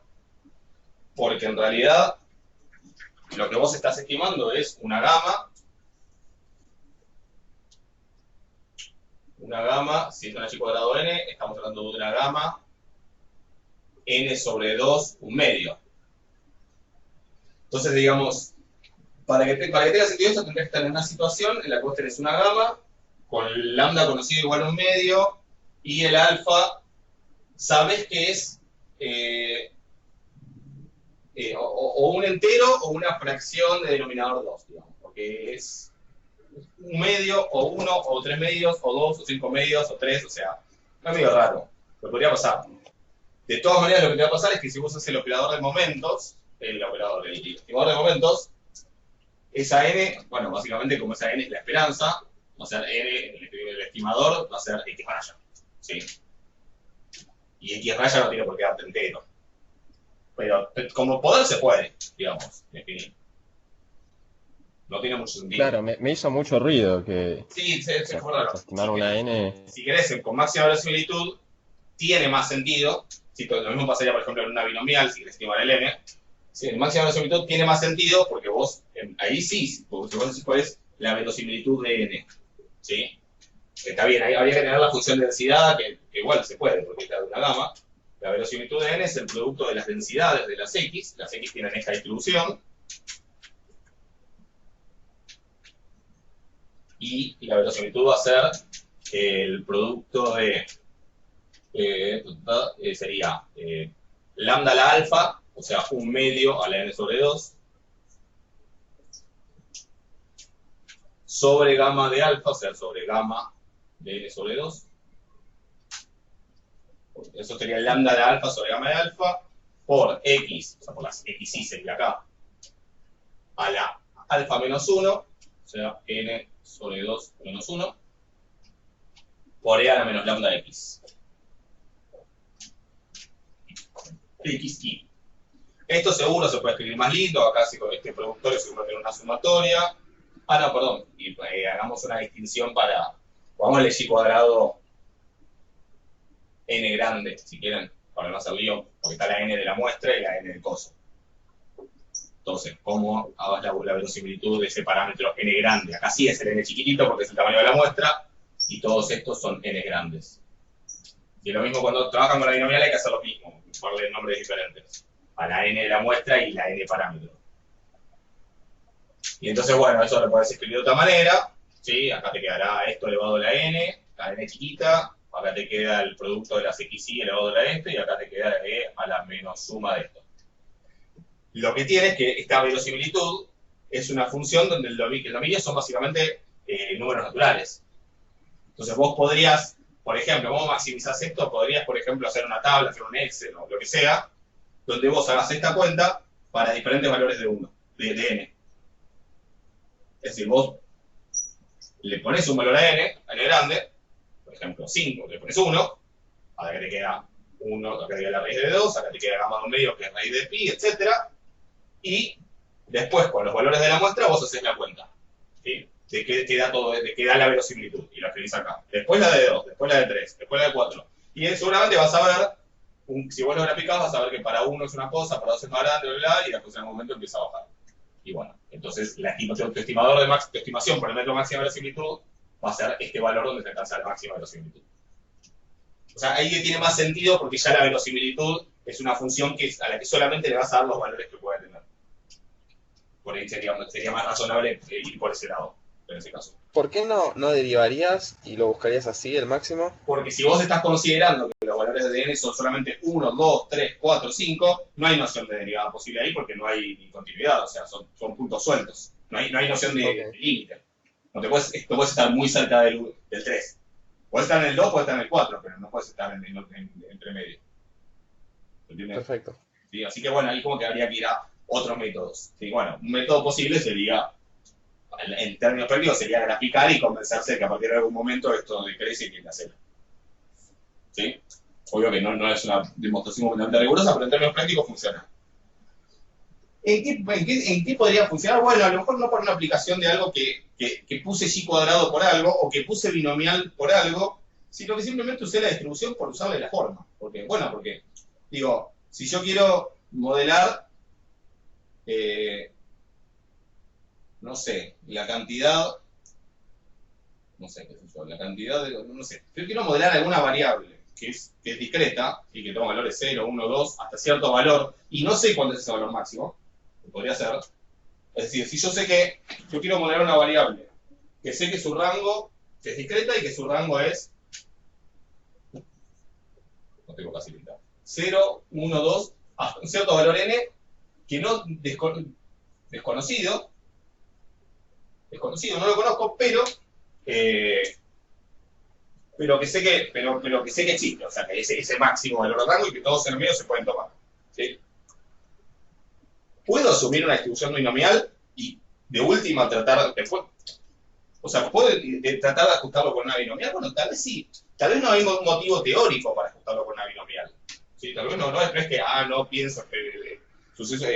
Porque en realidad lo que vos estás estimando es una gama, si es una chi cuadrado n, estamos hablando de una gama n sobre 2, un medio. Entonces, digamos, para que tenga sentido eso, tendrías que estar en una situación en la que vos tenés una gama con el lambda conocido igual a un medio y el alfa, sabes que es o un entero o una fracción de denominador 2, digamos, porque es un medio o 1 o 3 medios o 2 o 5 medios o 3, o sea, es medio raro, pero podría pasar. De todas maneras, lo que te va a pasar es que si vos haces el operador de momentos, el estimador de momentos, esa n, bueno, básicamente como esa n es la esperanza, va a ser n, el estimador va a ser x raya, ¿sí? Y x raya no tiene por qué darte entero. Pero como poder se puede, digamos, definir. No tiene mucho sentido. Claro, me hizo mucho ruido que Sí, se fue raro. estimar una n. Si querés, con máxima verosimilitud, tiene más sentido. Si lo mismo pasaría, por ejemplo, en una binomial, si querés estimar el n. Si en máxima verosimilitud tiene más sentido porque vos, ahí sí, porque vos decís cuál es la verosimilitud de n. ¿Sí? Está bien, ahí habría que tener la función de densidad, que igual se puede, porque está de una gama. La verosimilitud de n es el producto de las densidades de las x tienen esta distribución. Y la verosimilitud va a ser el producto de, sería lambda a la alfa, o sea, 1 medio a la n sobre 2, sobre gamma de alfa, o sea, sobre gamma de n sobre 2. Eso sería lambda de alfa sobre gamma de alfa por x, o sea, por las xy sería acá, a la alfa menos 1, o sea, n sobre 2 menos 1, por e a la menos lambda x. xy. Esto seguro se puede escribir más lindo, acá si con este productorio se convierte en una sumatoria. Ah, no, perdón, y hagamos una distinción para, pongámosle y cuadrado n grande, si quieren, para no hacer lío, porque está la n de la muestra y la n del coso. Entonces, ¿cómo hagas la verosimilitud de ese parámetro n grande? Acá sí es el n chiquitito porque es el tamaño de la muestra, y todos estos son n grandes. Y lo mismo cuando trabajan con la binomial hay que hacer lo mismo, ponerle nombres diferentes. A la n de la muestra y la n parámetro. Y entonces, bueno, eso lo puedes escribir de otra manera, ¿sí? Acá te quedará esto elevado a la n chiquita, acá te queda el producto de las xy elevado a la este, y acá te queda la e a la menos suma de esto. Lo que tiene es que esta verosimilitud es una función donde el dominio son básicamente números naturales. Entonces vos podrías, por ejemplo, ¿cómo maximizás esto? Podrías, por ejemplo, hacer una tabla, hacer un Excel o lo que sea, donde vos hagas esta cuenta para diferentes valores de n. Es decir, vos le pones un valor a n grande, por ejemplo 5, le pones 1, acá te queda 1, acá te queda la raíz de 2, acá te queda gamma de un medio que es raíz de pi, etc. Y después, con los valores de la muestra, vos haces la cuenta, ¿sí? De qué da la verosimilitud, y lo escribís acá. Después la de 2, después la de 3, después la de 4. Y seguramente vas a ver, si vos lo graficás, vas a ver que para 1 es una cosa, para 2 es más grande, bla, bla, y después en algún momento empieza a bajar. Y bueno, entonces tu estimador tu estimación por el metro máxima verosimilitud va a ser este valor donde se alcanza la máxima verosimilitud. O sea, ahí tiene más sentido porque ya la verosimilitud es una función a la que solamente le vas a dar los valores que puede tener. Por ahí sería más razonable ir por ese lado, en ese caso. ¿Por qué no derivarías y lo buscarías así, el máximo? Porque si vos estás considerando que los valores de n son solamente 1, 2, 3, 4, 5, no hay noción de derivada posible ahí porque no hay ni continuidad, o sea, son puntos sueltos. No hay noción de límite. No puedes estar muy cerca del 3. Puedes estar en el 2, puedes estar en el 4, pero no puedes estar entre medio. ¿Entiendes? Perfecto. ¿Sí? Así que bueno, ahí como que habría que ir a otros métodos. ¿Sí? Bueno, un método posible sería, en términos prácticos, sería graficar y convencerse de que a partir de algún momento esto decrece y tiende a cero. ¿Sí? Obvio que no es una demostración completamente rigurosa, pero en términos prácticos funciona. ¿En qué podría funcionar? Bueno, a lo mejor no por una aplicación de algo que puse y cuadrado por algo, o que puse binomial por algo, sino que simplemente usé la distribución por usarle la forma. Porque, digo, si yo quiero modelar, no sé, la cantidad, no sé, qué sé yo, la cantidad de, no sé, yo quiero modelar alguna variable que es discreta, y que toma valores 0, 1, 2, hasta cierto valor, y no sé cuál es ese valor máximo, que podría ser. Es decir, si yo sé que yo quiero modelar una variable, que sé que su rango es discreta y que su rango es, no tengo casi pinta, 0, 1, 2, hasta un cierto valor n, que no desconocido, no lo conozco, pero pero que sé que existe, o sea, que ese máximo valor de rango y que todos en el medio se pueden tomar. ¿Sí? Puedo asumir una distribución binomial y de última tratar, después, o sea, ¿puedo tratar de ajustarlo con una binomial? Bueno, tal vez sí. Tal vez no hay un motivo teórico para ajustarlo con una binomial. ¿Sí? Tal vez no es que, no pienso que sucesos,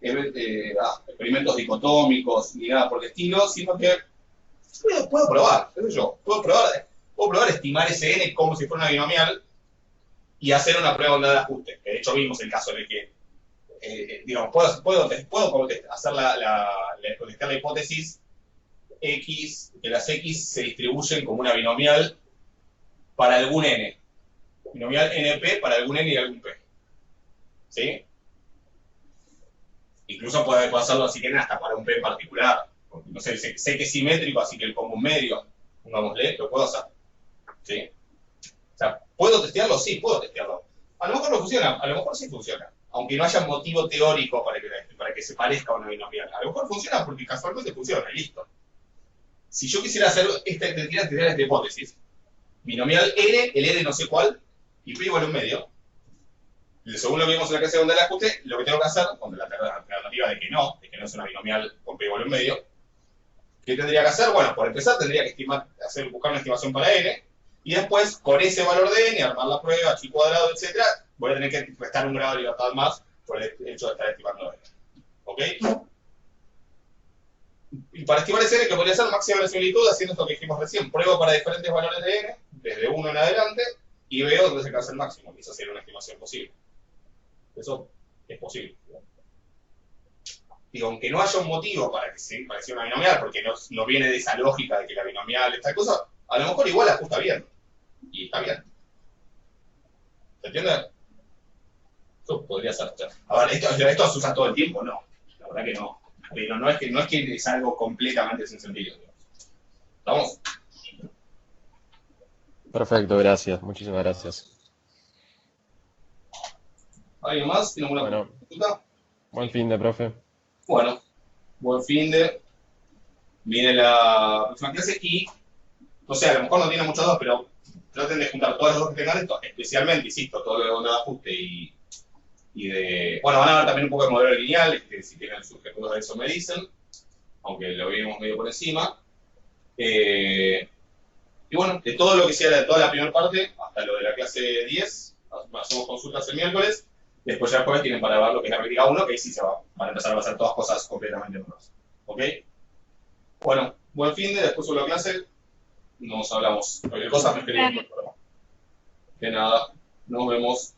experimentos dicotómicos ni nada por el estilo, sino que puedo probar, qué sé yo, puedo probar estimar ese n como si fuera una binomial y hacer una prueba de ajuste. Que de hecho vimos el caso en el que, digamos, puedo hacer contestar la hipótesis X, que las X se distribuyen como una binomial para algún n. Binomial NP para algún n y algún p. ¿Sí? Incluso puedo hacerlo si quieren hasta para un p en particular. Porque, no sé, sé que es simétrico, así que el común medio, pongámosle, lo puedo hacer. ¿Sí? O sea, ¿puedo testearlo? Sí, puedo testearlo. A lo mejor no funciona, a lo mejor sí funciona. Aunque no haya motivo teórico para que se parezca a una binomial. A lo mejor funciona porque casualmente funciona, y listo. Si yo quisiera hacer esta hipótesis, binomial n, el n no sé cuál, y p igual a un medio, según lo que vimos en la clase de onda del ajuste, lo que tengo que hacer, con la alternativa de que no es una binomial con p igual a un medio, ¿qué tendría que hacer? Bueno, por empezar tendría que buscar una estimación para n, y después, con ese valor de n, armar la prueba, chi cuadrado, etc., voy a tener que restar un grado de libertad más por el hecho de estar estimando n. ¿Ok? Y para estimar ese n, que podría ser máxima verosimilitud, haciendo esto que dijimos recién, pruebo para diferentes valores de n, desde 1 en adelante, y veo dónde se alcanza el máximo, y esa sería una estimación posible. Eso es posible. Digo, aunque no haya un motivo para que sea una binomial, porque no viene de esa lógica de que la binomial es tal cosa, a lo mejor igual ajusta bien. Y está bien. ¿Se entiende? Eso podría ser. A ver, ¿esto se usa todo el tiempo? No. La verdad que no. Pero no es que es algo completamente sin sentido. ¿Vamos? Perfecto, gracias. Muchísimas gracias. ¿Alguien más? ¿Tiene alguna Bueno, pregunta? buen fin de, profe. Bueno, buen fin de. Viene la próxima clase y, no sé, a lo mejor no tiene muchos dos, pero traten de juntar todas las dos que tengan esto, especialmente, insisto, todo lo de onda de ajuste y de... Bueno, van a ver también un poco de modelo lineal, que si tienen sus recursos de eso me dicen, aunque lo vimos medio por encima. Y bueno, de todo lo que sea de toda la primera parte, hasta lo de la clase 10, hacemos consultas el miércoles, después ya el jueves tienen para ver lo que es la práctica 1, que ahí sí van a empezar a hacer todas cosas completamente nuevas. ¿Ok? Bueno, buen fin de, después de la clase, nos hablamos. Cualquier cosa me escriben. De nada, nos vemos.